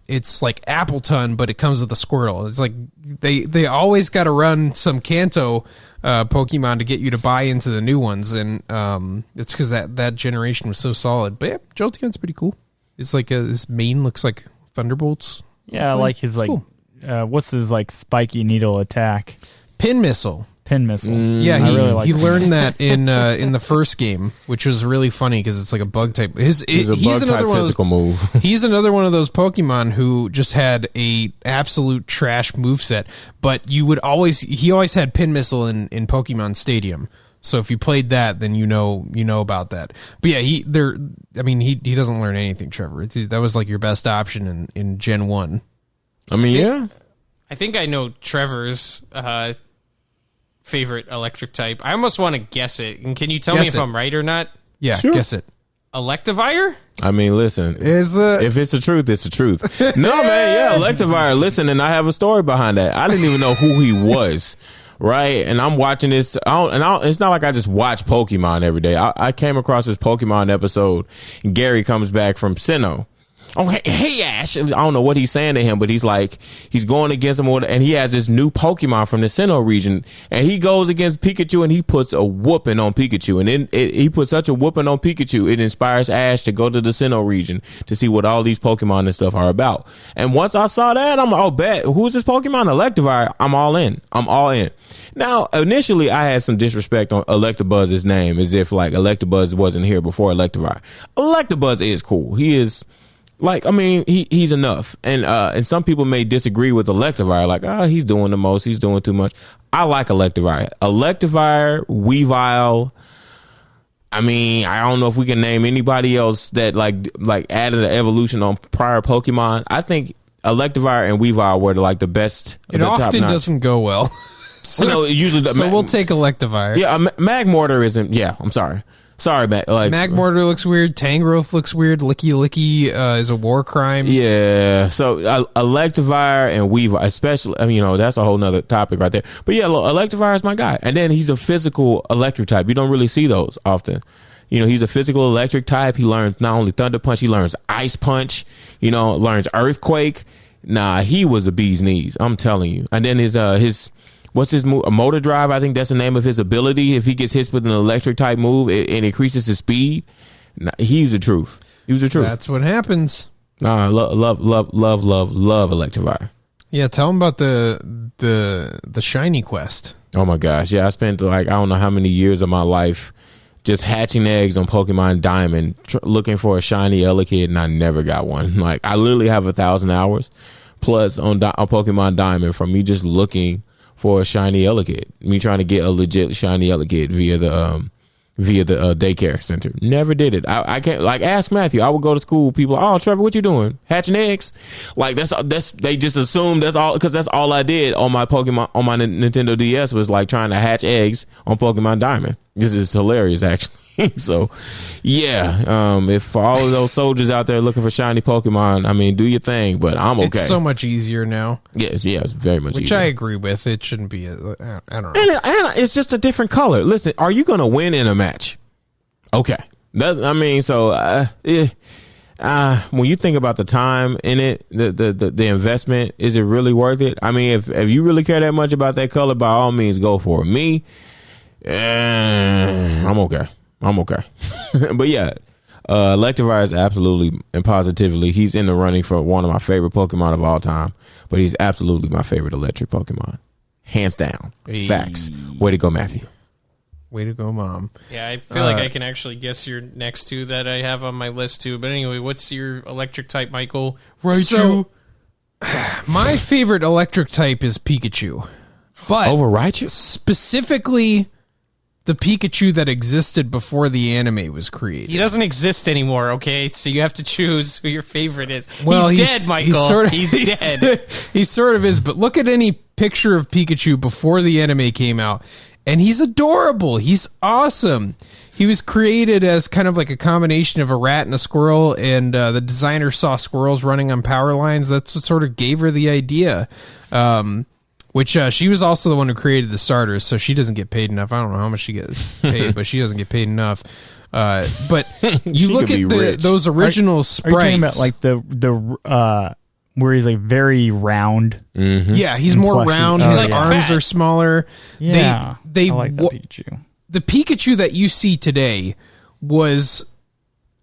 it's like Appleton, but it comes with a Squirtle. It's like they always got to run some Kanto Pokemon to get you to buy into the new ones, and it's because that generation was so solid. But yeah, Jolteon's pretty cool. It's like his mane looks like thunderbolts. Yeah, I like his cool. What's his like spiky needle attack? Pin missile. Yeah, he learned that in the first game, which was really funny because it's like a bug type. He's a bug type physical move. He's another one of those Pokemon who just had a absolute trash moveset, but he always had Pin Missile in Pokemon Stadium. So if you played that, then you know about that. But yeah, he doesn't learn anything, Trevor. That was like your best option in Gen 1. I mean, yeah. I think I know Trevor's favorite electric type. I almost want to guess it. And can you tell me if I'm right or not? Yeah, sure. Guess it. Electivire? I mean, listen. If it's the truth, it's the truth. No, man, yeah, Electivire. Listen, and I have a story behind that. I didn't even know who he was. Right, and I'm watching this, it's not like I just watch Pokemon every day. I came across this Pokemon episode, and Gary comes back from Sinnoh. Oh, hey, Ash. I don't know what he's saying to him, but he's going against him, and he has this new Pokemon from the Sinnoh region, and he goes against Pikachu, and he puts a whooping on Pikachu, and then he puts such a whooping on Pikachu, it inspires Ash to go to the Sinnoh region to see what all these Pokemon and stuff are about. And once I saw that, I'm like, oh, bet. Who's this Pokemon? Electivire. I'm all in. Now, initially, I had some disrespect on Electabuzz's name, as if like Electabuzz wasn't here before Electivire. Electabuzz is cool. He is... he's enough. And some people may disagree with Electivire, like, he's doing the most, he's doing too much. I like Electivire. Electivire, Weavile. I don't know if we can name anybody else that like added an evolution on prior Pokemon. I think Electivire and Weavile were the best. It often doesn't go well. Usually. So we'll take Electivire. Yeah, Magmortar isn't. Yeah, I'm sorry. Sorry, Matt. Magmortar looks weird. Tangrowth looks weird. Licky is a war crime. Yeah. So Electivire and Weavile, especially, that's a whole nother topic right there. But yeah, Electivire is my guy. And then he's a physical electric type. You don't really see those often. He's a physical electric type. He learns not only Thunder Punch, he learns Ice Punch, learns Earthquake. Nah, he was the bee's knees. I'm telling you. And then his what's his move? A Motor Drive, I think that's the name of his ability. If he gets hit with an electric type move, it increases his speed. He's the truth. He was the truth. That's what happens. Love Electivire. Yeah, tell him about the shiny quest. Oh my gosh, yeah, I spent I don't know how many years of my life just hatching eggs on Pokemon Diamond, looking for a shiny Elekid, and I never got one. I literally have 1,000 hours plus on Pokemon Diamond from me just looking for a shiny Elekid, me trying to get a legit shiny Elekid via via the daycare center. Never did it. I can't, like, ask Matthew. I would go to school. People, oh, Trevor, what you doing? Hatching eggs? Like, that's they just assume that's all, because that's all I did on my Pokemon, on my Nintendo DS, was like trying to hatch eggs on Pokemon Diamond. This is hilarious, actually. So, yeah, if for all of those soldiers out there looking for shiny Pokemon, I mean, do your thing, but I'm okay. It's so much easier now. Yeah, it's very much Which easier. I agree with. It shouldn't be. I don't know. And it's just a different color. Listen, are you going to win in a match? Okay. When you think about the time in it, the investment, is it really worth it? I mean, if you really care that much about that color, by all means, go for it. Me, I'm okay. But yeah, Electivire is absolutely and positively, he's in the running for one of my favorite Pokemon of all time, but he's absolutely my favorite electric Pokemon. Hands down. Hey. Facts. Way to go, Matthew. Way to go, Mom. Yeah, I feel like I can actually guess your next two that I have on my list too. But anyway, what's your electric type, Michael? So, my favorite electric type is Pikachu. But Over Raichu? specifically the Pikachu that existed before the anime was created. He doesn't exist anymore, okay? So you have to choose who your favorite is. Well, he's dead, Michael. He's dead. He sort of is, but look at any picture of Pikachu before the anime came out, and he's adorable. He's awesome. He was created as kind of like a combination of a rat and a squirrel, and the designer saw squirrels running on power lines. That's what sort of gave her the idea. Which she was also the one who created the starters, so she doesn't get paid enough. I don't know how much she gets paid, but she doesn't get paid enough. But you look at those original sprites. Are you talking about like the where he's like very round? Mm-hmm. Yeah, he's more plushy. round. Oh, His yeah. arms are smaller. Yeah, they I like that Pikachu. The Pikachu that you see today was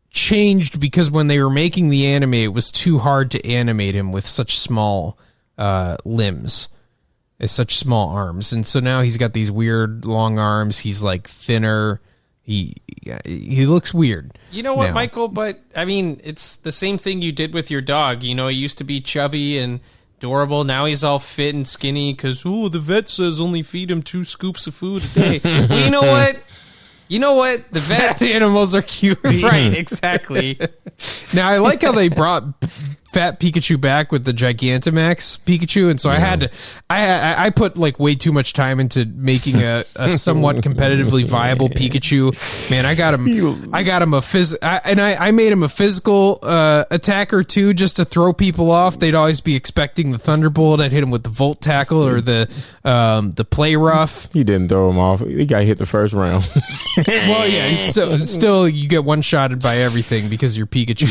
changed because when they were making the anime, it was too hard to animate him with such small limbs. Such small arms, and so now he's got these weird long arms. He's like thinner. He looks weird. You know what, now. Michael? But I mean, it's the same thing you did with your dog. You know, he used to be chubby and adorable. Now he's all fit and skinny because the vet says only feed him 2 scoops of food a day. Well, you know what? The vet Animals are cute, right? Exactly. Now I like how they brought Fat Pikachu back with the Gigantamax Pikachu, and so I had to. I put like way too much time into making a somewhat competitively viable Pikachu. Man, I got him I made him a physical attacker too, just to throw people off. They'd always be expecting the Thunderbolt. I'd hit him with the Volt Tackle or the Play Rough. He didn't throw him off. He got hit the first round. Well, yeah, he's still you get one-shotted by everything because you're Pikachu,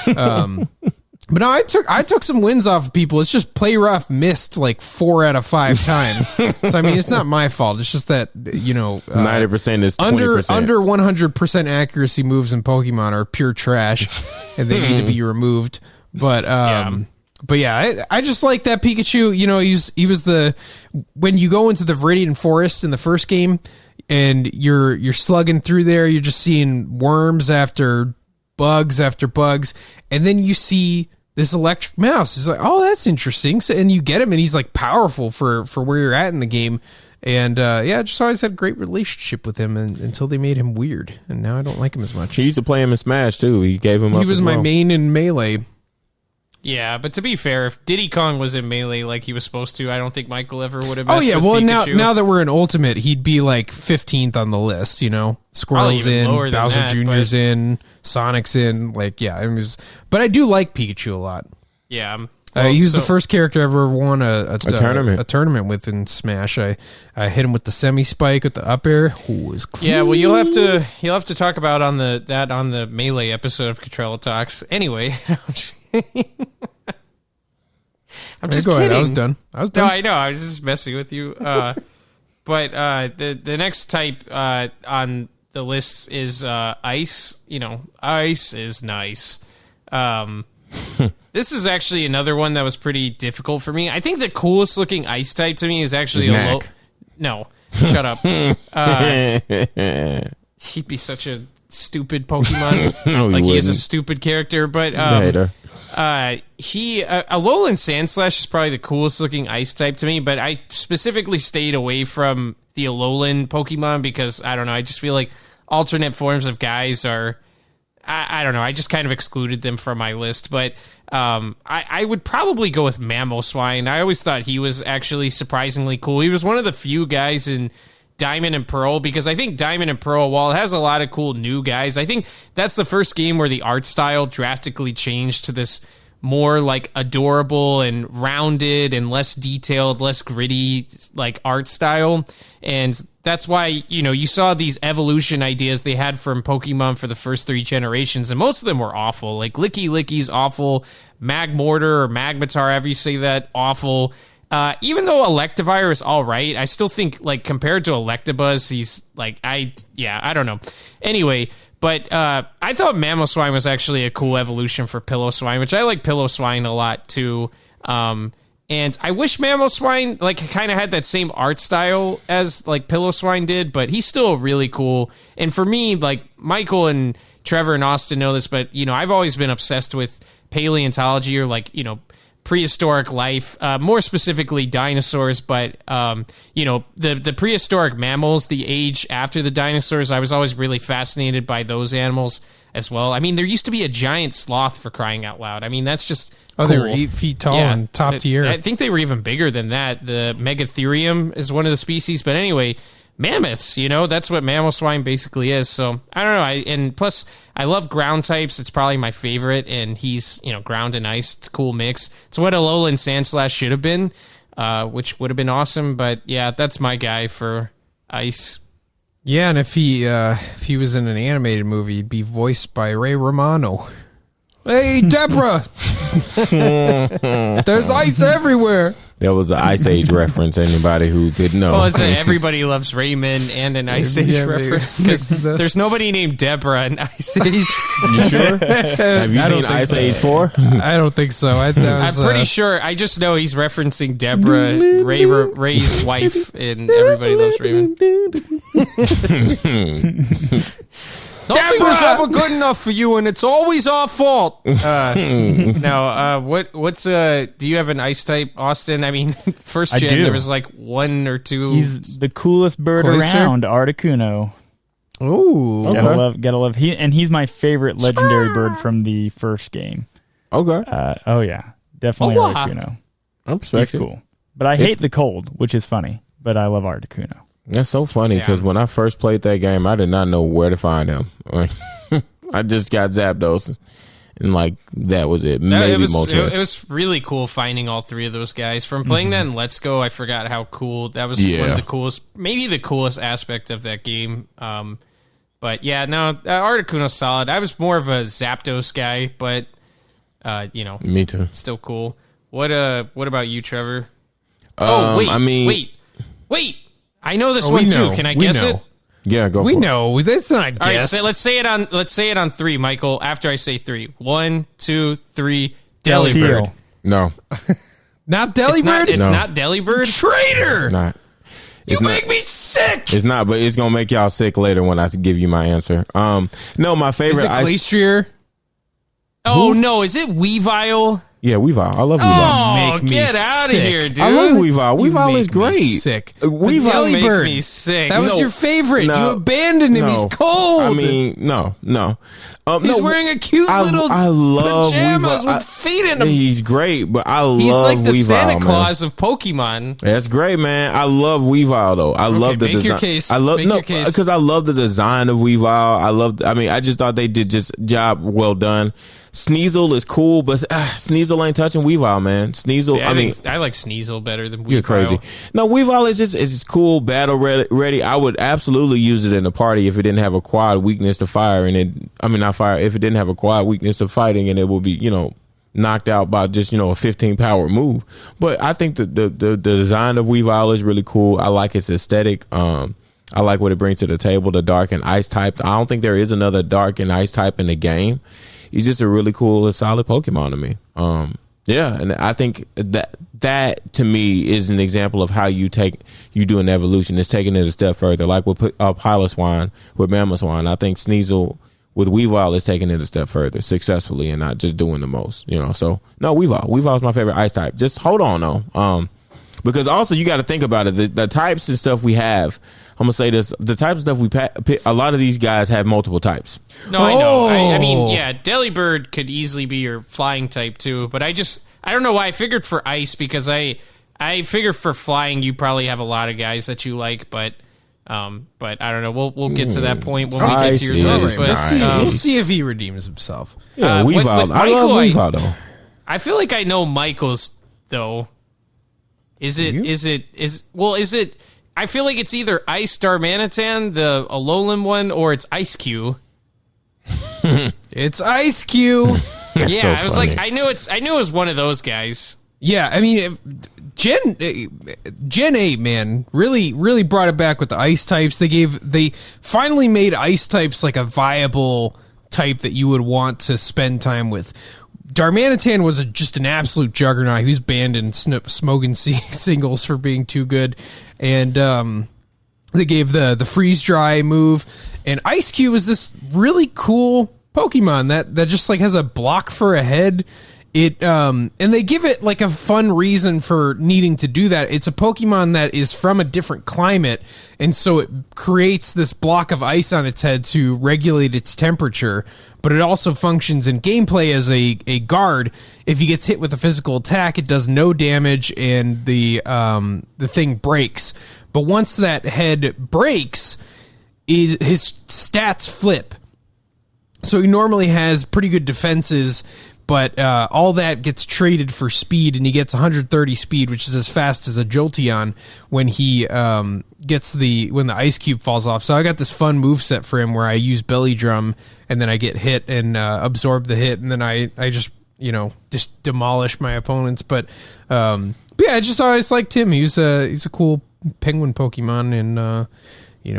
but no, I took some wins off of people. It's just Play Rough missed like 4 out of 5 times. So I mean, it's not my fault. It's just that 90% is 20%. Under 100% accuracy moves in Pokemon are pure trash, and they need to be removed. But I just like that Pikachu. You know, he was when you go into the Viridian Forest in the first game, and you're slugging through there, you're just seeing worms after bugs, and then you see this electric mouse. It's like, oh, that's interesting. So, and you get him, and he's like powerful for where you're at in the game. And I just always had a great relationship with him until they made him weird, and now I don't like him as much. He used to play him in Smash too. He gave him up. He was my main in Melee. Yeah, but to be fair, if Diddy Kong was in Melee like he was supposed to, I don't think Michael ever would have. Oh yeah, with well Pikachu. now that we're in Ultimate, he'd be like 15th on the list. You know, Squirrel's even lower in, than Bowser that, Jr.'s but- in, Sonic's in. Like, yeah, it was. But I do like Pikachu a lot. Yeah. He was the first character I ever won a tournament. a tournament with in Smash. I hit him with the semi spike with the up air. Ooh, it was clean. Yeah, well, you'll have to talk about on the Melee episode of Cottrello Talks. Anyway, I'm just Go kidding. ahead. I was done. No, I know. I was just messing with you. But the next type on the list is ice. You know, ice is nice. This is actually another one that was pretty difficult for me. I think the coolest looking ice type to me is actually No, shut up. He'd be such a stupid Pokemon. No, like he is a wouldn't. stupid character, but Hater. Alolan Sandslash is probably the coolest looking ice type to me, but I specifically stayed away from the Alolan Pokemon because I don't know, I just feel like alternate forms of guys are, I don't know. I just kind of excluded them from my list, but I would probably go with Mamoswine. I always thought he was actually surprisingly cool. He was one of the few guys in Diamond and Pearl, because I think Diamond and Pearl, while it has a lot of cool new guys, I think that's the first game where the art style drastically changed to this more like adorable and rounded and less detailed, less gritty like art style. And that's why, you saw these evolution ideas they had from Pokemon for the first 3 generations, and most of them were awful. Like Licky Licky's awful, Magmortar or Magmar, however you say that, awful. Even though Electivire is all right, I still think, like, compared to Electabuzz, he's, like, I don't know. Anyway, but I thought Mamoswine was actually a cool evolution for Pillow-Swine, which I like Pillow-Swine a lot, too. And I wish Mamoswine, like, kind of had that same art style as, like, Pillow-Swine did, but he's still really cool. And for me, like, Michael and Trevor and Austin know this, but, I've always been obsessed with paleontology, or, like, prehistoric life, more specifically dinosaurs, but the prehistoric mammals, the age after the dinosaurs, I was always really fascinated by those animals as well. I mean, there used to be a giant sloth, for crying out loud. I mean, that's just cool. They were 8 feet tall and top tier. I think they were even bigger than that. The Megatherium is one of the species, but anyway, mammoths, that's what Mamoswine basically is. So I don't know. And plus, I love ground types. It's probably my favorite, and he's ground and ice. It's a cool mix. It's what Alolan Sandslash should have been, which would have been awesome. But yeah, that's my guy for ice. Yeah, and if he was in an animated movie, he'd be voiced by Ray Romano. Hey, Deborah! There's ice everywhere. That was an Ice Age reference. Anybody who didn't know. Well, it's Everybody Loves Raymond and an Ice Age reference, because there's nobody named Deborah in Ice Age. You sure? Have you seen Ice Age 4? I don't think so. I'm pretty sure. I just know he's referencing Deborah, Ray's wife, in Everybody Loves Raymond. Nothing was ever good enough for you, and it's always our fault. Do you have an ice type, Austin? I mean, first gen, there was like 1 or 2. He's the coolest bird around, Articuno. Ooh, okay. Gotta love. He's my favorite legendary bird from the first game. Okay. Oh yeah, definitely Articuno. He's cool, but I hate the cold, which is funny. But I love Articuno. That's so funny, because when I first played that game, I did not know where to find him. I just got Zapdos, and like that was it. Maybe Moltres. It was really cool finding all 3 of those guys. From playing that in Let's Go, I forgot how cool that was. One of the coolest, maybe the coolest aspect of that game. But yeah, no, Articuno's solid. I was more of a Zapdos guy, but me too. Still cool. What about you, Trevor? Wait. I know this one too. Can I guess it? Yeah, go for it. We know. That's not a guess. All right, so let's say it on 3, Michael, after I say 3. 1, 2, 3. Delibird. No. Not Delibird? It's not Delibird? Traitor! Not. You make me sick! It's not, but it's going to make y'all sick later when I give you my answer. No, my favorite... Is it Glastrier? Oh, no. Is it Weavile? Yeah, Weavile. I love Weavile. Oh, get out of here, dude. I love Weavile. Weavile is great. Sick. Weavile make me sick. That was your favorite. You abandoned him. He's cold. I mean, no. He's wearing a cute little pajamas with feet in him. He's great, but He's like the Weavile, Santa Claus of Pokemon. That's great, man. I love Weavile, though. I love the design. Make your case. Because I love the design of Weavile. I just thought they did just job well done. Sneasel is cool, but Sneasel ain't touching Weavile, man. Sneasel, I like Sneasel better than Weavile. You're crazy. No, Weavile is just cool, battle ready. I would absolutely use it in a party if it didn't have a quad weakness to fire, not fire. If it didn't have a quad weakness to fighting, and it would be, knocked out by just, a 15 power move. But I think the design of Weavile is really cool. I like its aesthetic. I like what it brings to the table, the dark and ice type. I don't think there is another dark and ice type in the game. He's just a really cool and solid Pokemon to me. And I think that to me is an example of how you do an evolution. It's taking it a step further, like with Piloswine, with Mamoswine. I think Sneasel with Weavile is taking it a step further successfully and not just doing the most. So no, Weavile is my favorite ice type. Just hold on though, because also you got to think about it. The types and stuff we have I'm gonna say this: the type of stuff we pick, a lot of these guys have multiple types. No, I know. I mean, yeah, Delibird could easily be your flying type too, but I don't know why I figured for ice because I figured for flying you probably have a lot of guys that you like, but I don't know. We'll get to that point when we get to your list. But we'll see if he redeems himself. Yeah, Weavile. I love Weavile though. I feel like I know Michael's though. Is it? I feel like it's either Ice Darmanitan, the Alolan one, or it's Ice Q. It's Ice Q. Yeah, so I was funny. like, I knew it was one of those guys. Yeah, I mean, Gen 8, man, really brought it back with the ice types. They finally made ice types like a viable type that you would want to spend time with. Darmanitan was just an absolute juggernaut. He was banned in Smogon singles for being too good. And they gave the freeze dry move. And Ice Cube is this really cool Pokemon that just like has a block for a head. And they give it like a fun reason for needing to do that. It's a Pokemon that is from a different climate, and so it creates this block of ice on its head to regulate its temperature, but it also functions in gameplay as a guard. If he gets hit with a physical attack, it does no damage, and the thing breaks. But once that head breaks, his stats flip. So he normally has pretty good defenses, but all that gets traded for speed, and he gets 130 speed, which is as fast as a Jolteon when he when the ice cube falls off. So I got this fun moveset for him where I use Belly Drum, and then I get hit and absorb the hit, and then I just demolish my opponents. But yeah, I just always liked him. He's a cool penguin Pokemon, and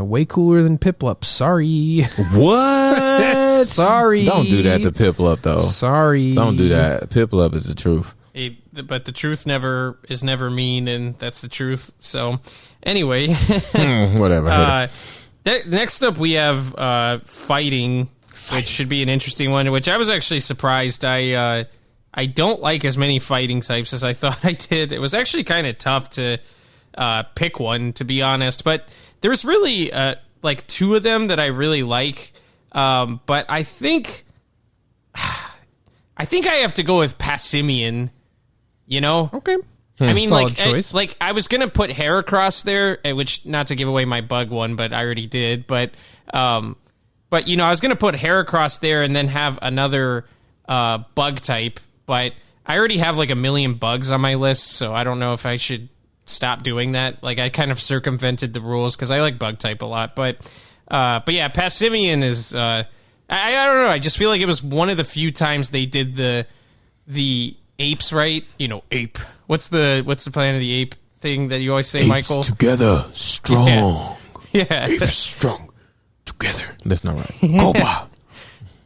way cooler than Piplup. Sorry. What? Sorry. Don't do that to Piplup, though. Sorry. Don't do that. Piplup is the truth. But the truth is never mean, and that's the truth. So, anyway. Whatever. Next up, we have fighting, which should be an interesting one, which I was actually surprised. I don't like as many fighting types as I thought I did. It was actually kind of tough to pick one, to be honest. But there's really like two of them that I really like. But I think I have to go with Passimian, Okay. I mean, Solid choice. I was going to put Heracross there, which, not to give away my bug one, but I already did. But I was going to put Heracross there and then have another bug type. But I already have like a million bugs on my list, so I don't know if I should stop doing that. Like, I kind of circumvented the rules because I like bug type a lot. But yeah, Passimian is I don't know. I just feel like it was one of the few times they did the apes right. Ape. What's the Planet of the Ape thing that you always say, Apes Michael? Together, strong. Yeah. Apes strong. Together. That's not right.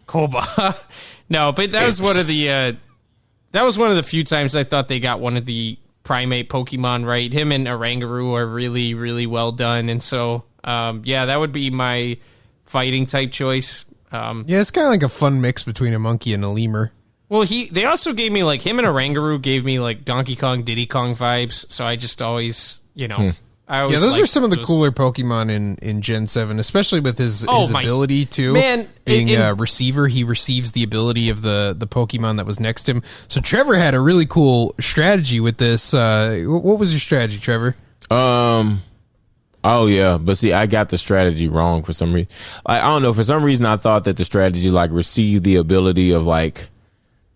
Koba. No, but that was one of the few times I thought they got one of the primate Pokemon right. Him and Oranguru are really, really well done. And so, yeah, that would be my fighting type choice. Yeah, it's kind of like a fun mix between a monkey and a lemur. Well, they also gave me, like, him and Oranguru gave me, like, Donkey Kong, Diddy Kong vibes. So I just always, I always those are some of the cooler Pokemon in Gen 7, especially with his ability too. Man, being a receiver, he receives the ability of the Pokemon that was next to him. So Trevor had a really cool strategy with this. What was your strategy, Trevor? Oh yeah, but see, I got the strategy wrong for some reason. I don't know. For some reason, I thought that the strategy like received the ability of like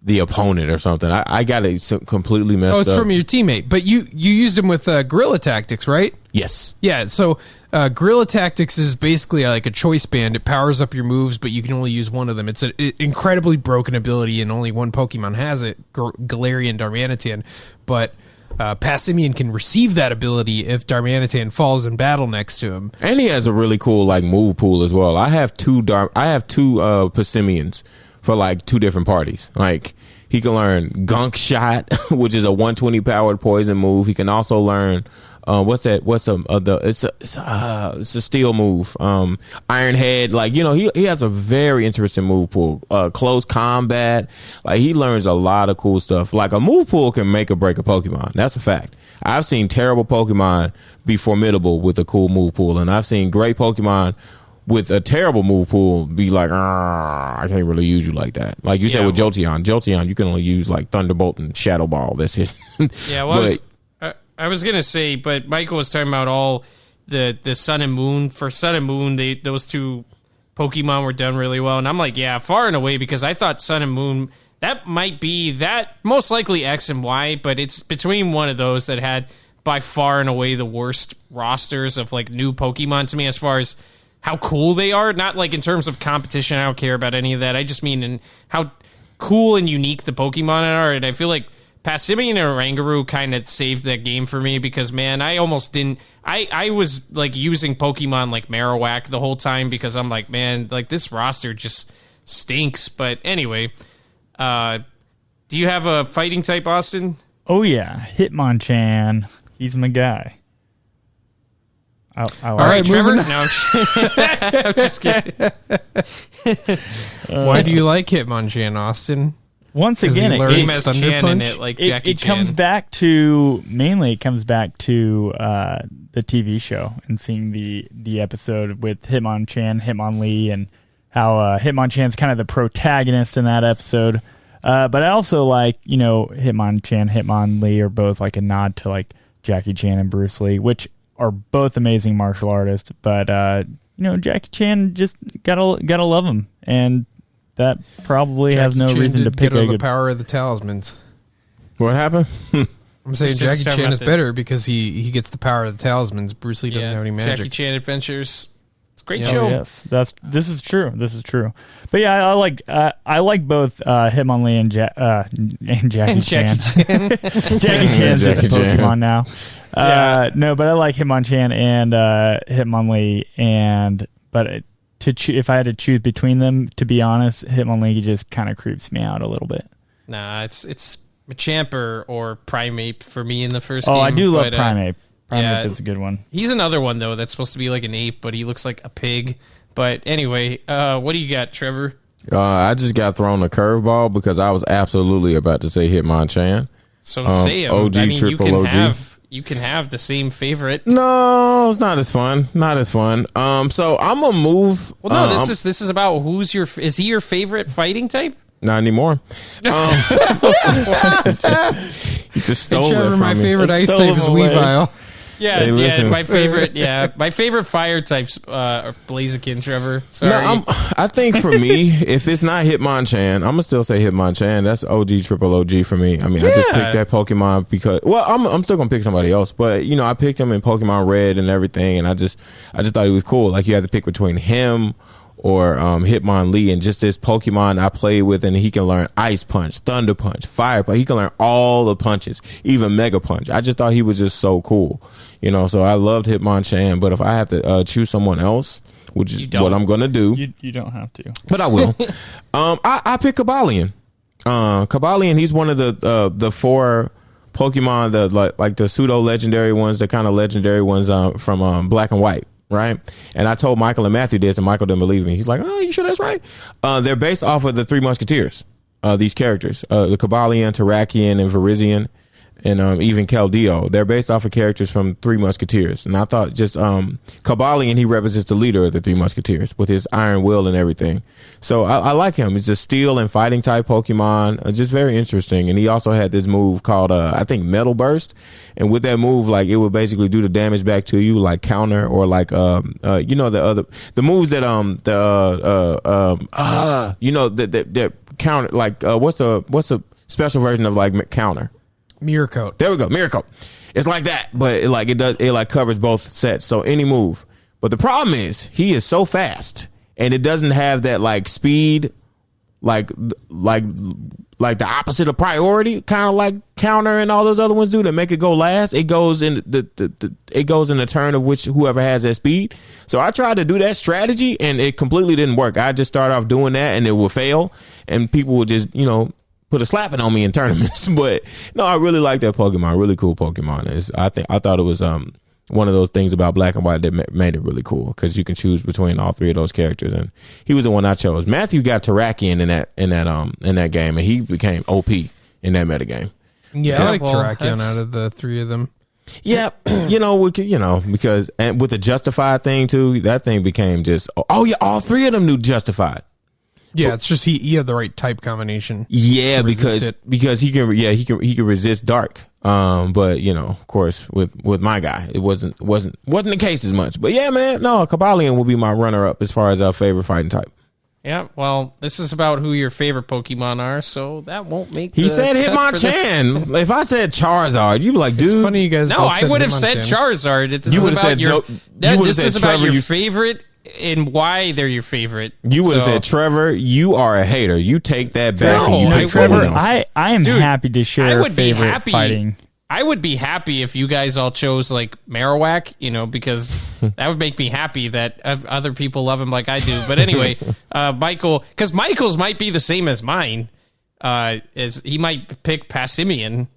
the opponent or something. I got it completely messed up. Oh, it's from your teammate, but you used him with Guerrilla Tactics, right? Yes. Yeah. So Guerrilla Tactics is basically like a choice band. It powers up your moves, but you can only use one of them. It's an incredibly broken ability, and only one Pokemon has it: Galarian Darmanitan. But Passimian can receive that ability if Darmanitan falls in battle next to him. And he has a really cool like move pool as well. I have two Passimians for like 2 different parties. Like he can learn Gunk Shot, which is a 120 powered poison move. He can also learn it's a steel move. Iron Head, like, you know, he has a very interesting move pool. Close combat, like he learns a lot of cool stuff. Like a move pool can make or break a Pokemon. That's a fact. I've seen terrible Pokemon be formidable with a cool move pool, and I've seen great Pokemon with a terrible move pool be like, I can't really use you like that. Like you said with Jolteon, you can only use like Thunderbolt and Shadow Ball. That's it. Yeah, well, I was gonna say, but Michael was talking about all the Sun and Moon. For Sun and Moon, those 2 Pokemon were done really well, and I'm like, yeah, far and away, because I thought Sun and Moon, that might be that, most likely X and Y, but it's between one of those that had by far and away the worst rosters of like new Pokemon to me, as far as how cool they are. Not like in terms of competition, I don't care about any of that. I just mean in how cool and unique the Pokemon are, and I feel like Passimian and Oranguru kind of saved that game for me, because, man, I almost didn't... I was, like, using Pokemon like Marowak the whole time, because I'm like, man, like, this roster just stinks. But anyway, do you have a fighting type, Austin? Oh, yeah. Hitmonchan. He's my guy. All right, Trevor? No, I'm just kidding. Why do you like Hitmonchan, Austin? Once again, it comes back to the TV show and seeing the episode with Hitmonchan, Hitmonlee, and how Hitmonchan's kind of the protagonist in that episode. But I also like, you know, Hitmonchan, Hitmonlee are both like a nod to like Jackie Chan and Bruce Lee, which are both amazing martial artists. But you know, Jackie Chan, just gotta love him, and that probably has no reason to pick the power of the talismans. What happened? I'm saying Jackie Chan is better because he gets the power of the talismans. Bruce Lee doesn't have any magic. Jackie Chan Adventures. It's a great show. Yes, this is true. But yeah, I like both Hitmonlee and Jackie Chan. Jackie Chan's just a Pokemon now. No, but I like Hitmonchan and Hitmonlee, but if I had to choose between them, to be honest, Hitmonlee just kind of creeps me out a little bit. Nah, it's Machamp or Primeape for me in the first game. Oh, I do love Primeape. Primeape is a good one. He's another one, though, that's supposed to be like an ape, but he looks like a pig. But anyway, what do you got, Trevor? I just got thrown a curveball because I was absolutely about to say Hitmonchan. So say him. OG, triple OG. You can have the same favorite. No, it's not as fun. So I'm gonna move. Well, no, this is about is he your favorite fighting type? Not anymore. He just stole it from my me. favorite ice type is Weavile. Yeah, my favorite fire types are Blaziken, Trevor. Sorry. No, I think for me, if it's not Hitmonchan, I'm gonna still say Hitmonchan. That's OG triple OG for me. I mean, I just picked that Pokemon because, well, I'm still gonna pick somebody else, but you know, I picked him in Pokemon Red and everything, and I just thought he was cool. Like you had to pick between him or Hitmonlee, and just this Pokemon I played with, and he can learn Ice Punch, Thunder Punch, Fire Punch. He can learn all the punches, even Mega Punch. I just thought he was just so cool, you know. So I loved Hitmonchan, but if I have to choose someone else, which is what I'm gonna do, you don't have to, but I will. I pick Cobalion. Cobalion, he's one of the 4 Pokemon, the like the pseudo legendary ones, the kind of legendary ones from Black and White. Right, and I told Michael and Matthew this, and Michael didn't believe me. He's like, "Oh, you sure that's right?" They're based off of the 3 Musketeers. These characters, the Cobalion, Terrakion, and Virizion, and even Keldeo. They're based off of characters from 3 Musketeers. And I thought just Cobalion, he represents the leader of the 3 Musketeers with his iron will and everything. So I like him. He's a steel and fighting type Pokemon, just very interesting. And he also had this move called I think Metal Burst. And with that move, like it would basically do the damage back to you, like counter, or like you know, the moves that you know, that counter, like what's a special version of like counter? Mirror Coat. There we go, Mirror Coat. It's like that, but it covers both sets. So any move. But the problem is he is so fast, and it doesn't have that like speed, like like the opposite of priority, kind of like counter and all those other ones do that make it go last. It goes in it goes in the turn of which whoever has that speed. So I tried to do that strategy and it completely didn't work. I just started off doing that and it would fail, and people would just put a slapping on me in tournaments. But no, I really like that Pokemon. Really cool Pokemon. I thought it was one of those things about Black and White that made it really cool, because you can choose between all three of those characters, and he was the one I chose. Matthew got Terrakion in that game, and he became OP in that metagame. Yeah, I like Terrakion out of the three of them. Yeah, because and with the Justified thing too, that thing became just all three of them knew Justified. Yeah, it's just he had the right type combination. Yeah, because he can resist dark. But of course, with my guy, it wasn't the case as much. But yeah, man, no, Cobalion will be my runner up as far as our favorite fighting type. Yeah, well, this is about who your favorite Pokemon are, so that won't make. He said Hitmonchan. If I said Charizard, you'd be like, dude. It's funny you guys. No, I would have said Charizard. This is about your favorite and why they're your favorite. You would have said Trevor. You are a hater. You take that back. And you pick Trevor. someone else. I am happy to share favorite fighting. I would be happy if you guys all chose like Marowak, because that would make me happy that other people love him like I do. But anyway, Michael, because Michael's might be the same as mine. Is he might pick Passimian.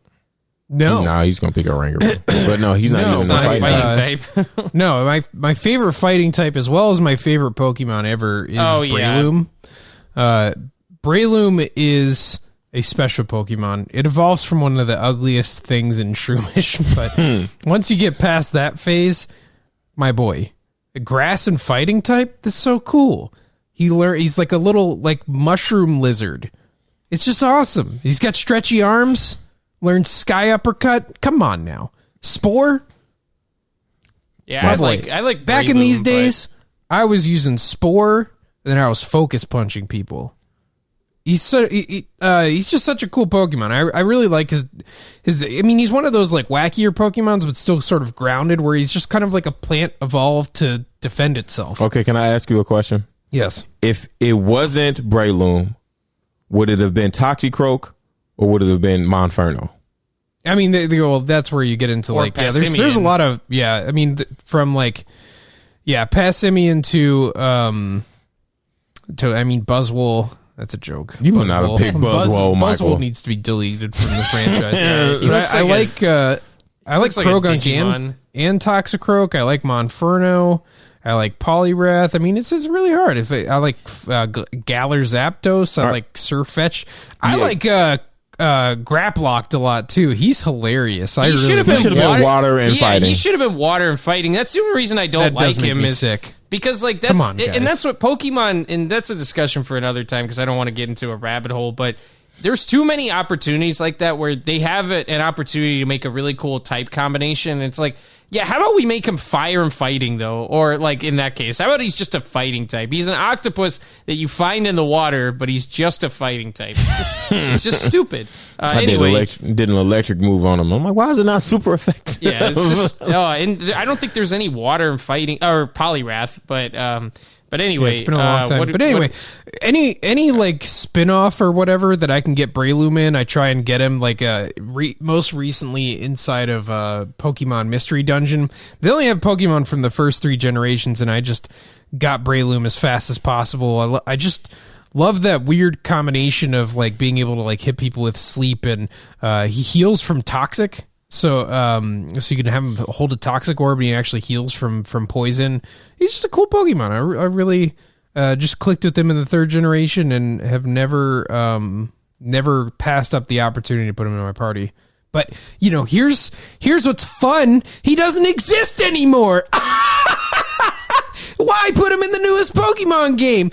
No, he's gonna pick a Ranger, but no, he's not even a fighting type. No, my favorite fighting type, as well as my favorite Pokemon ever, is Breloom. Breloom is a special Pokemon. It evolves from one of the ugliest things in Shroomish, but once you get past that phase, my boy, a grass and fighting type, this is so cool. He's like a little mushroom lizard. It's just awesome. He's got stretchy arms. Learned Sky Uppercut. Come on now. Spore? Yeah, I like back Breloom, in these days, I was using Spore, and then I was focus punching people. He's just such a cool Pokemon. I really like his he's one of those like wackier Pokemons, but still sort of grounded, where he's just kind of like a plant evolved to defend itself. Okay, can I ask you a question? Yes. If it wasn't Breloom, would it have been Toxicroak? Or would it have been Monferno? I mean, that's where you get into there's a lot of from Passimian to Buzzwole. That's a joke. You would not have picked Buzzwole, Michael. Buzzwole needs to be deleted from the franchise. I like Croagunk and Toxicroak. I like Monferno. I like Poliwrath. I mean, it's really hard. I like Galar Zapdos. I like Sirfetch'd. I like Graplocked a lot too. He's hilarious. He should have been water and fighting. He should have been water and fighting. That's the only reason I don't like him. Is sick. Because that's that's what Pokemon, and that's a discussion for another time because I don't want to get into a rabbit hole, but there's too many opportunities like that where they have an opportunity to make a really cool type combination. And it's like, yeah, how about we make him fire and fighting, though? Or, like, in that case, how about he's just a fighting type? He's an octopus that you find in the water, but he's just a fighting type. It's just stupid. Anyway, did an electric move on him. I'm like, why is it not super effective? Yeah, it's just... and I don't think there's any water and fighting... Or Poliwrath, but anyway... Yeah, it's been a long time. But anyway, any like, spin-off or whatever that I can get Breloom in, I try and get him, like, most recently inside of Pokemon Mystery Dungeon. They only have Pokemon from the first 3 generations, and I just got Breloom as fast as possible. I just love that weird combination of, like, being able to, like, hit people with sleep, and he heals from toxic. So you can have him hold a toxic orb and he actually heals from poison. He's just a cool Pokemon. I really just clicked with him in the 3rd generation and have never passed up the opportunity to put him in my party. But, here's what's fun. He doesn't exist anymore. Why put him in the newest Pokemon game?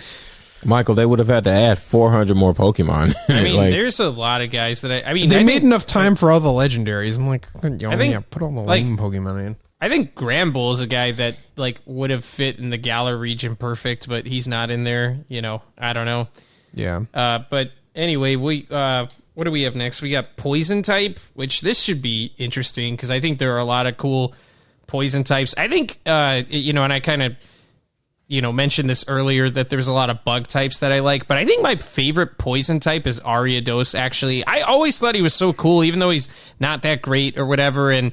Michael, they would have had to add 400 more Pokemon. I mean, there's a lot of guys that they made enough time for all the legendaries. I'm like, put all the lame Pokemon in. I think Granbull is a guy that would have fit in the Galar region perfect, but he's not in there. I don't know. Yeah. But anyway, what do we have next? We got Poison type, which this should be interesting because I think there are a lot of cool Poison types. I think and I kind of mentioned this earlier that there's a lot of bug types that I like, but I think my favorite poison type is Ariados, actually. I always thought he was so cool, even though he's not that great or whatever. And,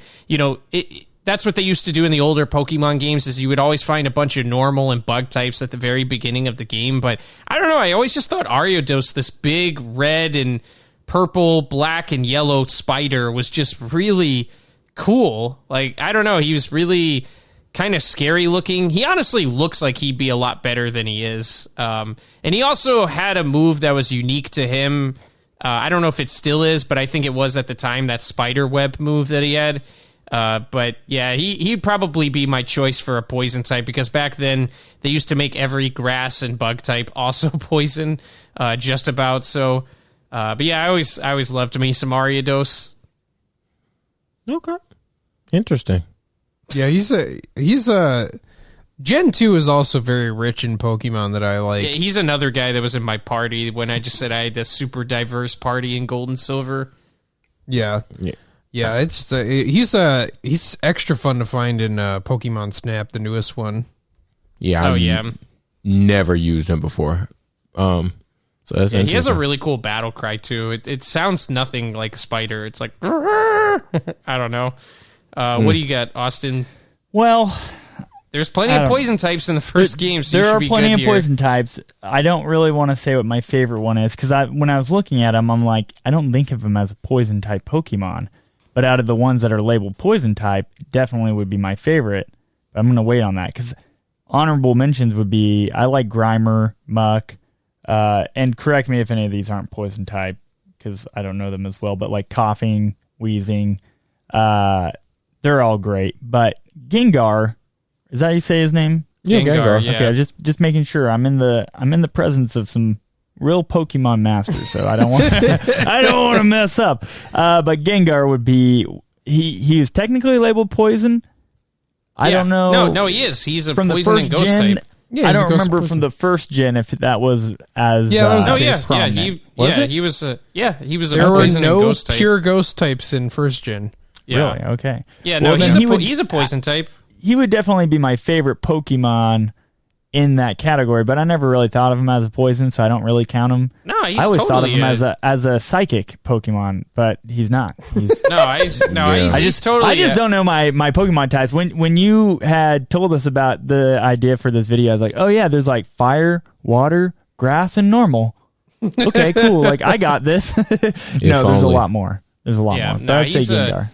that's what they used to do in the older Pokemon games is you would always find a bunch of normal and bug types at the very beginning of the game. But I don't know. I always just thought Ariados, this big red and purple, black, and yellow spider was just really cool. Like, I don't know. He was really kind of scary looking. He honestly looks like he'd be a lot better than he is. And he also had a move that was unique to him. I don't know if it still is, but I think it was at the time, that spider web move that he had. But yeah, he'd probably be my choice for a poison type, because back then they used to make every grass and bug type also poison, just about. So, but yeah, I always loved me some Ariados. Okay. Interesting. Yeah, he's a Gen 2 is also very rich in Pokemon that I like. Yeah, he's another guy that was in my party when I just said I had this super diverse party in Gold and Silver. Yeah. It's he's extra fun to find in Pokemon Snap, the newest one. Yeah. Never used him before. So that's interesting. He has a really cool battle cry too. It sounds nothing like a spider. It's like I don't know. What do you got, Austin? Well, there's plenty of poison types in the first game, so there you should are be plenty good of here. poison types. I don't really want to say what my favorite one is, because when I was looking at them, I'm like, I don't think of him as a poison type Pokemon. But out of the ones that are labeled poison type, definitely would be my favorite. But I'm going to wait on that, because honorable mentions would be, I like Grimer, Muck, and correct me if any of these aren't poison type, because I don't know them as well, but like Coughing, Wheezing, they're all great. But Gengar, is that how you say his name? Yeah, Gengar. Yeah. Okay, just making sure I'm in the presence of some real Pokemon masters, so I don't want to mess up. But Gengar would be he is technically labeled poison. I don't know. No, he is. He's a from poison the and first ghost gen. type. Yeah, I he's a don't ghost remember poison. from the first gen if that was as Yeah, that was the Yeah, prominent. he was a There were poison and no ghost type. pure ghost types in first gen. Yeah. Really? Okay. Yeah, Well, no, then he's a poison type. He would definitely be my favorite Pokemon in that category, but I never really thought of him as a poison, so I don't really count him. No, he's I always thought of totally him as a psychic Pokemon, but he's not. He's, he's totally. I just don't know my Pokemon types. When you had told us about the idea for this video, I was like, oh yeah, there's like fire, water, grass, and normal. Okay, cool. Like, I got this. No, there's a lot more. There's a lot more. But I'd say Gengar.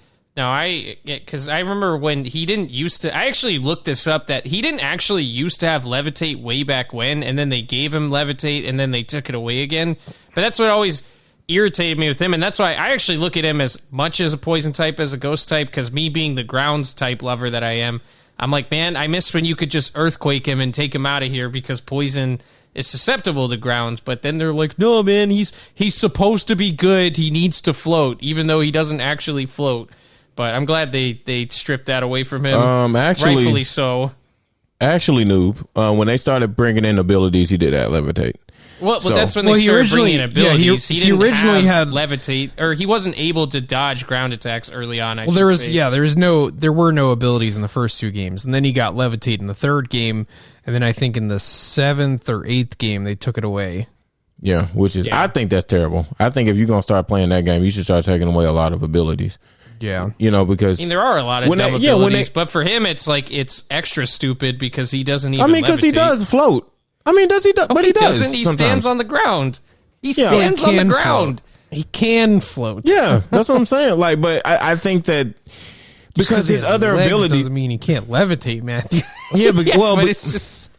Because I remember when he didn't used to. I actually looked this up, that he didn't actually used to have Levitate way back when, and then they gave him Levitate, and then they took it away again. But that's what always irritated me with him, and that's why I actually look at him as much as a poison type as a ghost type, because me being the grounds type lover that I am, I'm like, man, I miss when you could just earthquake him and take him out of here, because poison is susceptible to grounds. But then they're like, no, man, he's supposed to be good. He needs to float, even though he doesn't actually float. But I'm glad they stripped that away from him. Rightfully so. Actually, Noob, when they started bringing in abilities, he did that levitate. Well, that's when they started bringing in abilities. he didn't originally have had levitate, or he wasn't able to dodge ground attacks early on. there were no abilities in the first two games, and then he got levitate in the third game, and then I think in the 7th or 8th game they took it away. Yeah, I think that's terrible. I think if you're gonna start playing that game, you should start taking away a lot of abilities. Yeah, because there are a lot of dumb abilities, but for him, it's like it's extra stupid because he doesn't even. Because he does float. Does he? But he does. Doesn't. He sometimes. stands on the ground. He stands on the ground. He can float. Yeah, that's what I'm saying. Like, but I think that because his other abilities doesn't mean he can't levitate, Matthew. Yeah, but but it's just.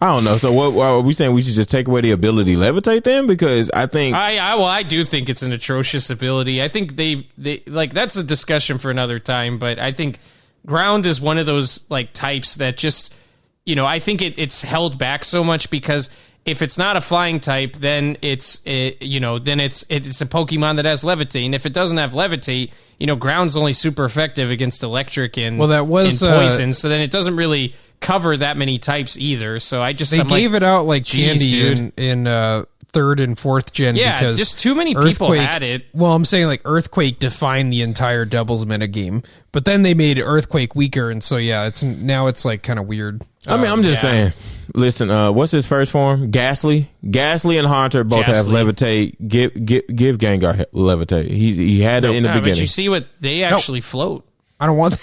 I don't know. So what are we saying? We should just take away the ability levitate then? Because I think I do think it's an atrocious ability. I think they like, that's a discussion for another time. But I think ground is one of those like types that just, I think it's held back so much, because if it's not a flying type, then it's a Pokemon that has levitate, and if it doesn't have levitate, ground's only super effective against electric and and poison. So then it doesn't really cover that many types either. So they gave it out like candy in third and fourth gen. Yeah, because just too many people had it. Well, I'm saying like Earthquake defined the entire doubles metagame, but then they made Earthquake weaker, and so yeah, it's like kind of weird. I mean, I'm just saying. Listen, what's his first form? Ghastly and Haunter both have levitate. Give Gengar levitate. He had it in the beginning. But you see what they actually float. I don't want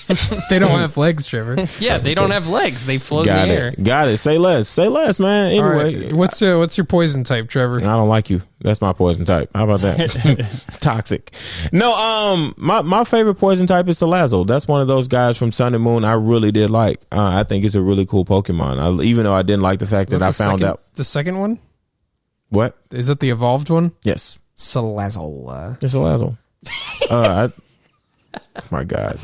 that. They don't have legs, Trevor. Yeah, they don't have legs. They float in the air. Got it. Say less, man. Anyway, what's your poison type, Trevor? I don't like you. That's my poison type. How about that? Toxic. No, my favorite poison type is Salazzle. That's one of those guys from Sun and Moon I really did like. I think it's a really cool Pokemon. Even though I didn't like the fact that I found out. The second one? What? Is that the evolved one? Yes. Salazzle. It's Salazzle. My God.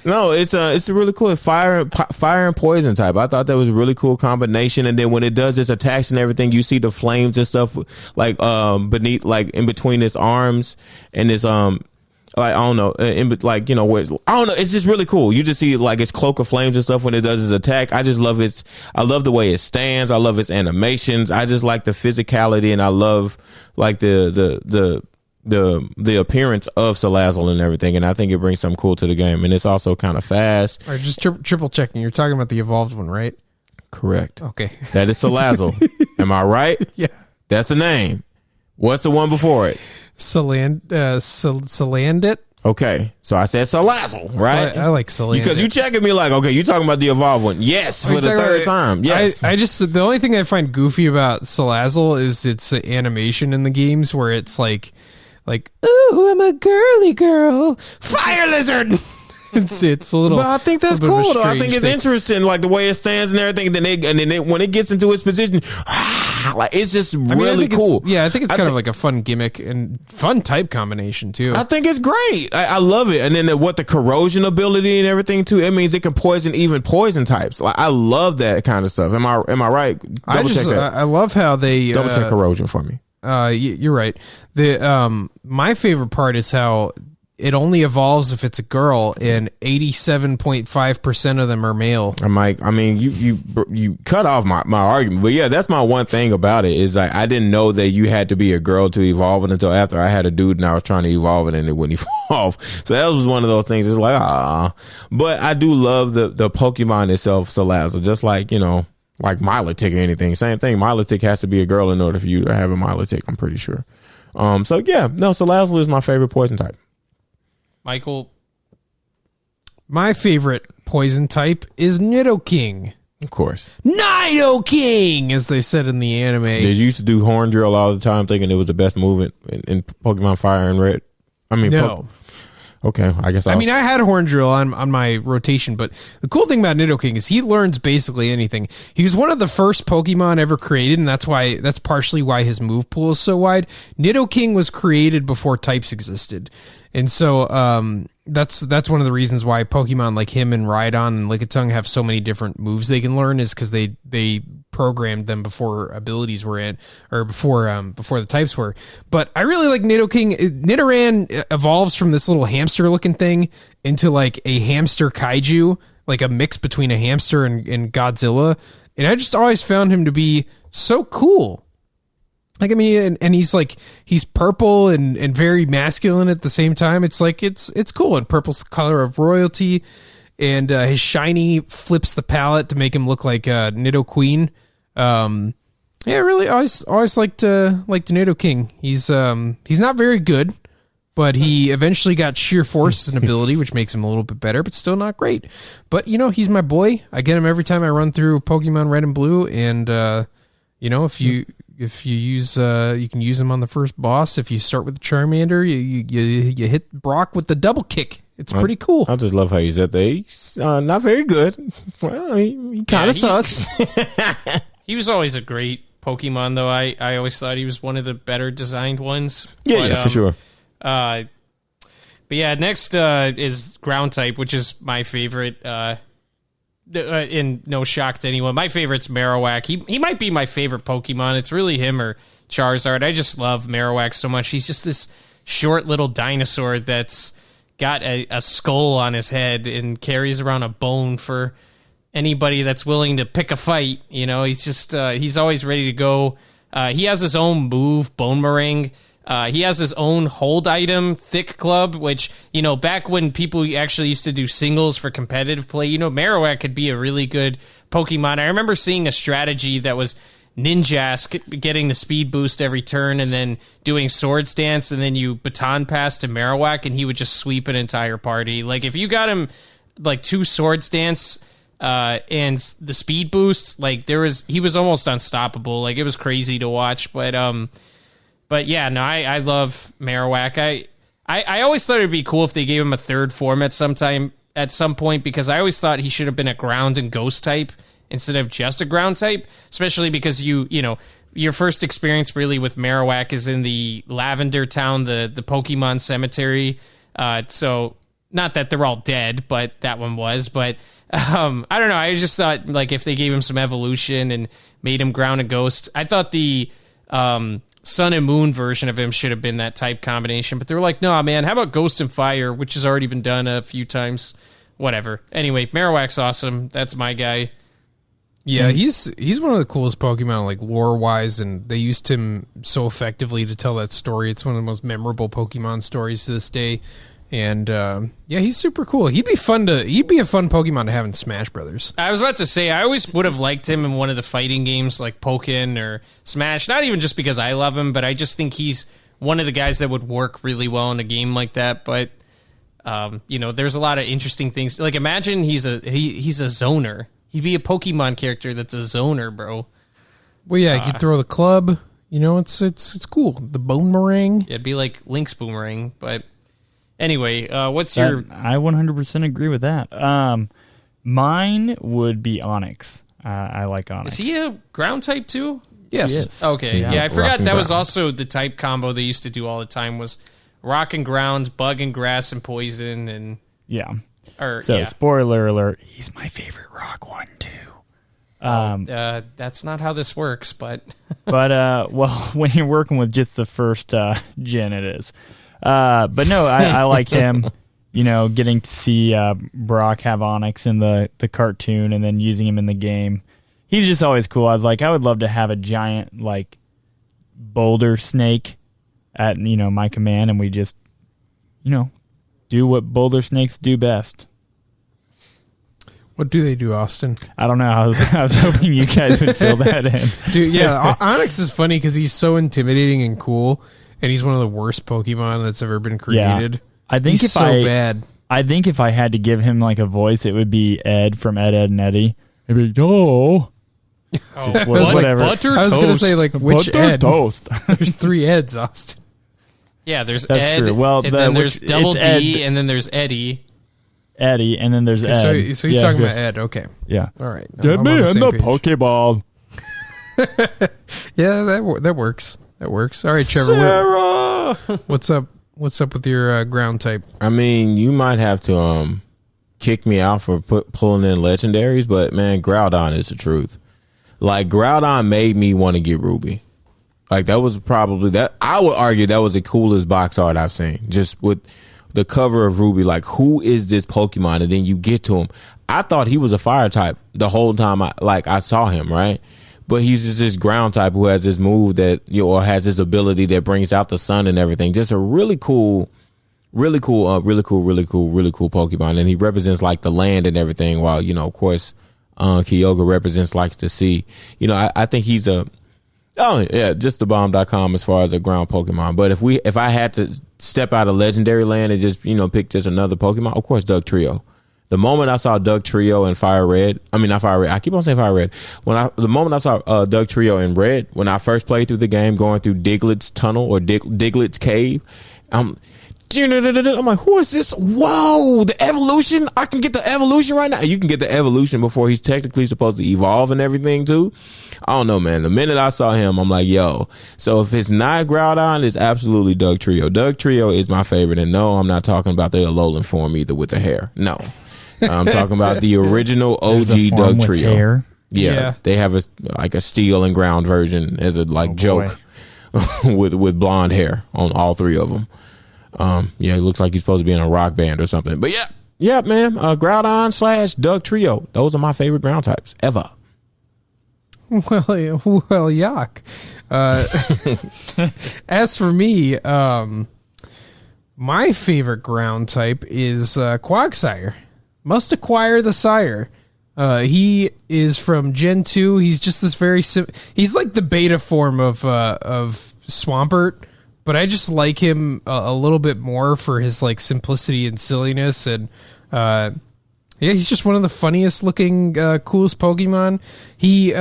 No, it's a really cool fire and poison type. I thought that was a really cool combination. And then when it does its attacks and everything, you see the flames and stuff like beneath, like in between its arms and its like I don't know, like you know where I don't know. It's just really cool. You just see like its cloak of flames and stuff when it does its attack. I just love I love the way it stands. I love its animations. I just like the physicality, and I love like the appearance of Salazzle and everything, and I think it brings something cool to the game, and it's also kind of fast. All right, just triple checking. You're talking about the evolved one, right? Correct. Okay. That is Salazzle. Am I right? Yeah. That's the name. What's the one before it? Salandit. Okay, so I said Salazzle, right? I like Salandit. Because you checking me like, okay, you talking about the evolved one. Yes, for the third time. Yes. The only thing I find goofy about Salazzle is its animation in the games where it's like, ooh, I'm a girly girl, fire lizard. it's a little. But I think that's cool though. I think it's interesting, like the way it stands and everything. And then when it gets into its position, like it's just really cool. I think it's kind of like a fun gimmick and fun type combination too. I think it's great. I love it. And then what the corrosion ability and everything too. It means it can poison even poison types. Like I love that kind of stuff. Am I right? Check that. I love how they double check corrosion for me. You're right. My favorite part is how it only evolves if it's a girl, and 87.5% of them are male. I'm like, I mean, you cut off my argument, but yeah, that's my one thing about it is like I didn't know that you had to be a girl to evolve it until after I had a dude and I was trying to evolve it and it wouldn't evolve. So that was one of those things. It's like but I do love the Pokemon itself, Salazzle, just like like Milotic or anything. Same thing. Milotic has to be a girl in order for you to have a Milotic, I'm pretty sure. So yeah, no, Salazzle is my favorite poison type. Michael? My favorite poison type is Nidoking. Of course. Nidoking, as they said in the anime. Did you used to do horn drill all the time thinking it was the best move in Pokemon Fire and Red? I mean, no. Okay, I guess I had Horn Drill on my rotation, but the cool thing about Nidoking is he learns basically anything. He was one of the first Pokemon ever created, and that's partially why his move pool is so wide. Nidoking was created before types existed. And so that's one of the reasons why Pokemon like him and Rhydon and Lickitung have so many different moves they can learn, is because they programmed them before abilities were in, or before the types were. But I really like Nidoking. Nidoran evolves from this little hamster looking thing into like a hamster kaiju, like a mix between a hamster and Godzilla. And I just always found him to be so cool. Like, I mean, and he's purple and very masculine at the same time. It's like, it's cool. And purple's the color of royalty. And his shiny flips the palette to make him look like Nidoqueen. Really, always liked Nidoking. He's not very good, but he eventually got sheer force as an ability, which makes him a little bit better, but still not great. But he's my boy. I get him every time I run through Pokemon Red and Blue, and if you use you can use him on the first boss. If you start with the Charmander, you hit Brock with the double kick. It's pretty cool. I just love how he's at the he's not very good. Well, he kind of sucks. He was always a great Pokemon, though. I always thought he was one of the better designed ones. Yeah, for sure. But yeah, next is Ground type, which is my favorite. In no shock to anyone, my favorite's Marowak. He might be my favorite Pokemon. It's really him or Charizard. I just love Marowak so much. He's just this short little dinosaur that's got a skull on his head and carries around a bone for anybody that's willing to pick a fight. He's just he's always ready to go. He has his own move, Boomerang. He has his own hold item, Thick Club, which, back when people actually used to do singles for competitive play, Marowak could be a really good Pokemon. I remember seeing a strategy that was Ninjask getting the speed boost every turn and then doing Swords Dance, and then you baton pass to Marowak and he would just sweep an entire party. Like, if you got him like 2 Swords Dance and the speed boost, like he was almost unstoppable. Like, it was crazy to watch. But yeah, no, I love Marowak. I always thought it'd be cool if they gave him a third form at some point, because I always thought he should have been a ground and ghost type instead of just a ground type, especially because your first experience really with Marowak is in the Lavender Town, the Pokemon Cemetery. So not that they're all dead, but that one was. But I don't know. I just thought, like, if they gave him some evolution and made him ground and ghost, I thought the Sun and Moon version of him should have been that type combination. But they were like, no, man, how about Ghost and Fire, which has already been done a few times. Whatever. Anyway, Marowak's awesome. That's my guy. Yeah, he's one of the coolest Pokemon, like, lore-wise, and they used him so effectively to tell that story. It's one of the most memorable Pokemon stories to this day. And, yeah, he's super cool. He'd be a fun Pokemon to have in Smash Brothers. I was about to say, I always would have liked him in one of the fighting games like Pokken or Smash, not even just because I love him, but I just think he's one of the guys that would work really well in a game like that. But, there's a lot of interesting things. Like, imagine he's a zoner. He'd be a Pokemon character that's a zoner, bro. Well, yeah, he could throw the club. It's cool. The Boomerang. It'd be like Link's Boomerang. But anyway, what's your... I 100% agree with that. Mine would be Onyx. I like Onyx. Is he a ground type too? Yes. Okay. Yeah, I forgot that ground. was also the type combo they used to do all the time was rock and ground, bug and grass and poison and... Yeah. So, spoiler alert, he's my favorite rock one, too. That's not how this works, but... But, when you're working with just the first gen, it is. But no, I like him, getting to see Brock have Onyx in the cartoon and then using him in the game. He's just always cool. I was like, I would love to have a giant, like, boulder snake at, my command, and we just, do what boulder snakes do best. What do they do, Austin? I don't know. I was hoping you guys would fill that in. Dude, yeah, Onyx is funny because he's so intimidating and cool, and he's one of the worst Pokemon that's ever been created. Yeah. I think he's bad. I think if I had to give him like a voice, it would be Ed from Ed, Ed, and Eddie. It'd be, whatever. Butter I was going to say, like, which Butter Ed? toast. There's 3 Eds, Austin. Yeah, there's That's Ed, true. Well, and then there's Double it's D, Ed. and then there's Eddie. Eddie, and then there's Ed. So you're talking about Ed, okay. Yeah. All right. Get I'm me on in the same the page. Pokeball. Yeah, that works. That works. All right, Trevor. Sarah! What's up? What's up with your ground type? I mean, you might have to kick me out for pulling in legendaries, but man, Groudon is the truth. Like, Groudon made me want to get Ruby. Like, that was probably that. I would argue that was the coolest box art I've seen. Just with the cover of Ruby, like, who is this Pokemon? And then you get to him. I thought he was a fire type the whole time I saw him, right? But he's just this ground type who has this move that, or has this ability that brings out the sun and everything. Just a really cool Pokemon. And he represents like the land and everything, while, of course, Kyogre represents like the sea. I think he's just the bomb.com as far as a ground Pokemon. But if I had to step out of legendary land and just, pick just another Pokemon, of course, Dugtrio. The moment I saw Dugtrio in not Fire Red. I keep on saying Fire Red. The moment I saw Dugtrio in Red, when I first played through the game, going through Diglett's tunnel or Diglett's cave, I'm like, who is this? Whoa, the evolution! I can get the evolution right now. You can get the evolution before he's technically supposed to evolve and everything too. I don't know, man. The minute I saw him, I'm like, yo. So if it's not Groudon, it's absolutely Dugtrio. Dugtrio is my favorite, and no, I'm not talking about the Alolan form either with the hair. No, I'm talking about the original OG Dugtrio. Yeah, they have a steel and ground version as a joke with blonde hair on all 3 of them. It looks like he's supposed to be in a rock band or something. But yeah, man, Groudon / Dugtrio. Those are my favorite ground types ever. yuck. As for me, my favorite ground type is Quagsire. Must acquire the sire. He is from Gen 2. He's just this very he's like the beta form of Swampert, but I just like him a little bit more for his like simplicity and silliness, and yeah, he's just one of the funniest looking coolest Pokemon. He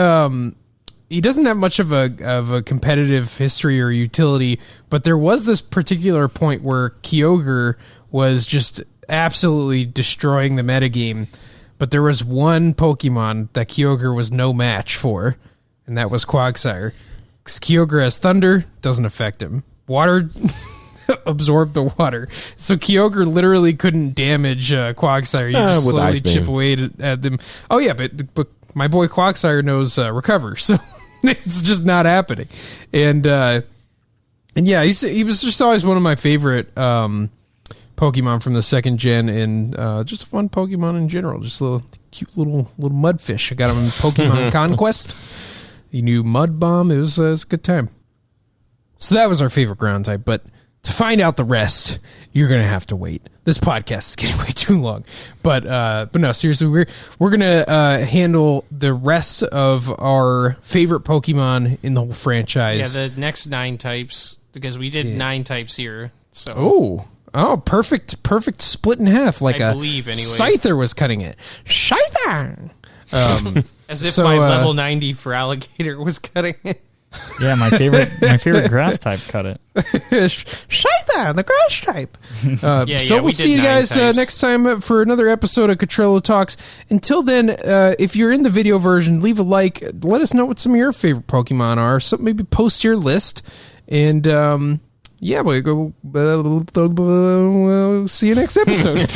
doesn't have much of a competitive history or utility, but there was this particular point where Kyogre was just absolutely destroying the metagame. But there was one Pokemon that Kyogre was no match for, and that was Quagsire. Kyogre has Thunder, doesn't affect him. Water absorbed the water. So Kyogre literally couldn't damage Quagsire. You just with slowly Ice Beam. chip away at them. Oh, yeah, but my boy Quagsire knows Recover, so it's just not happening. And yeah, he was just always one of my favorite Pokemon from the second gen, and just a fun Pokemon in general. Just a little cute little mudfish. I got him in Pokemon Conquest. He knew Mud Bomb. It was a good time. So that was our favorite ground type, but to find out the rest, you're gonna have to wait. This podcast is getting way too long, but no, seriously, we're gonna handle the rest of our favorite Pokemon in the whole franchise. Yeah, the next 9 types, because we did 9 types here. So Oh, perfect split in half, like I believe, anyway. Scyther was cutting it. Scyther! as if so, my level 90 for alligator was cutting it. Yeah, my favorite grass type cut it. Scyther, the grass type. So we we'll did see you 9 guys types. next time for another episode of Cottrello Talks. Until then, if you're in the video version, leave a like. Let us know what some of your favorite Pokemon are. So maybe post your list. And yeah, we'll go. See you next episode.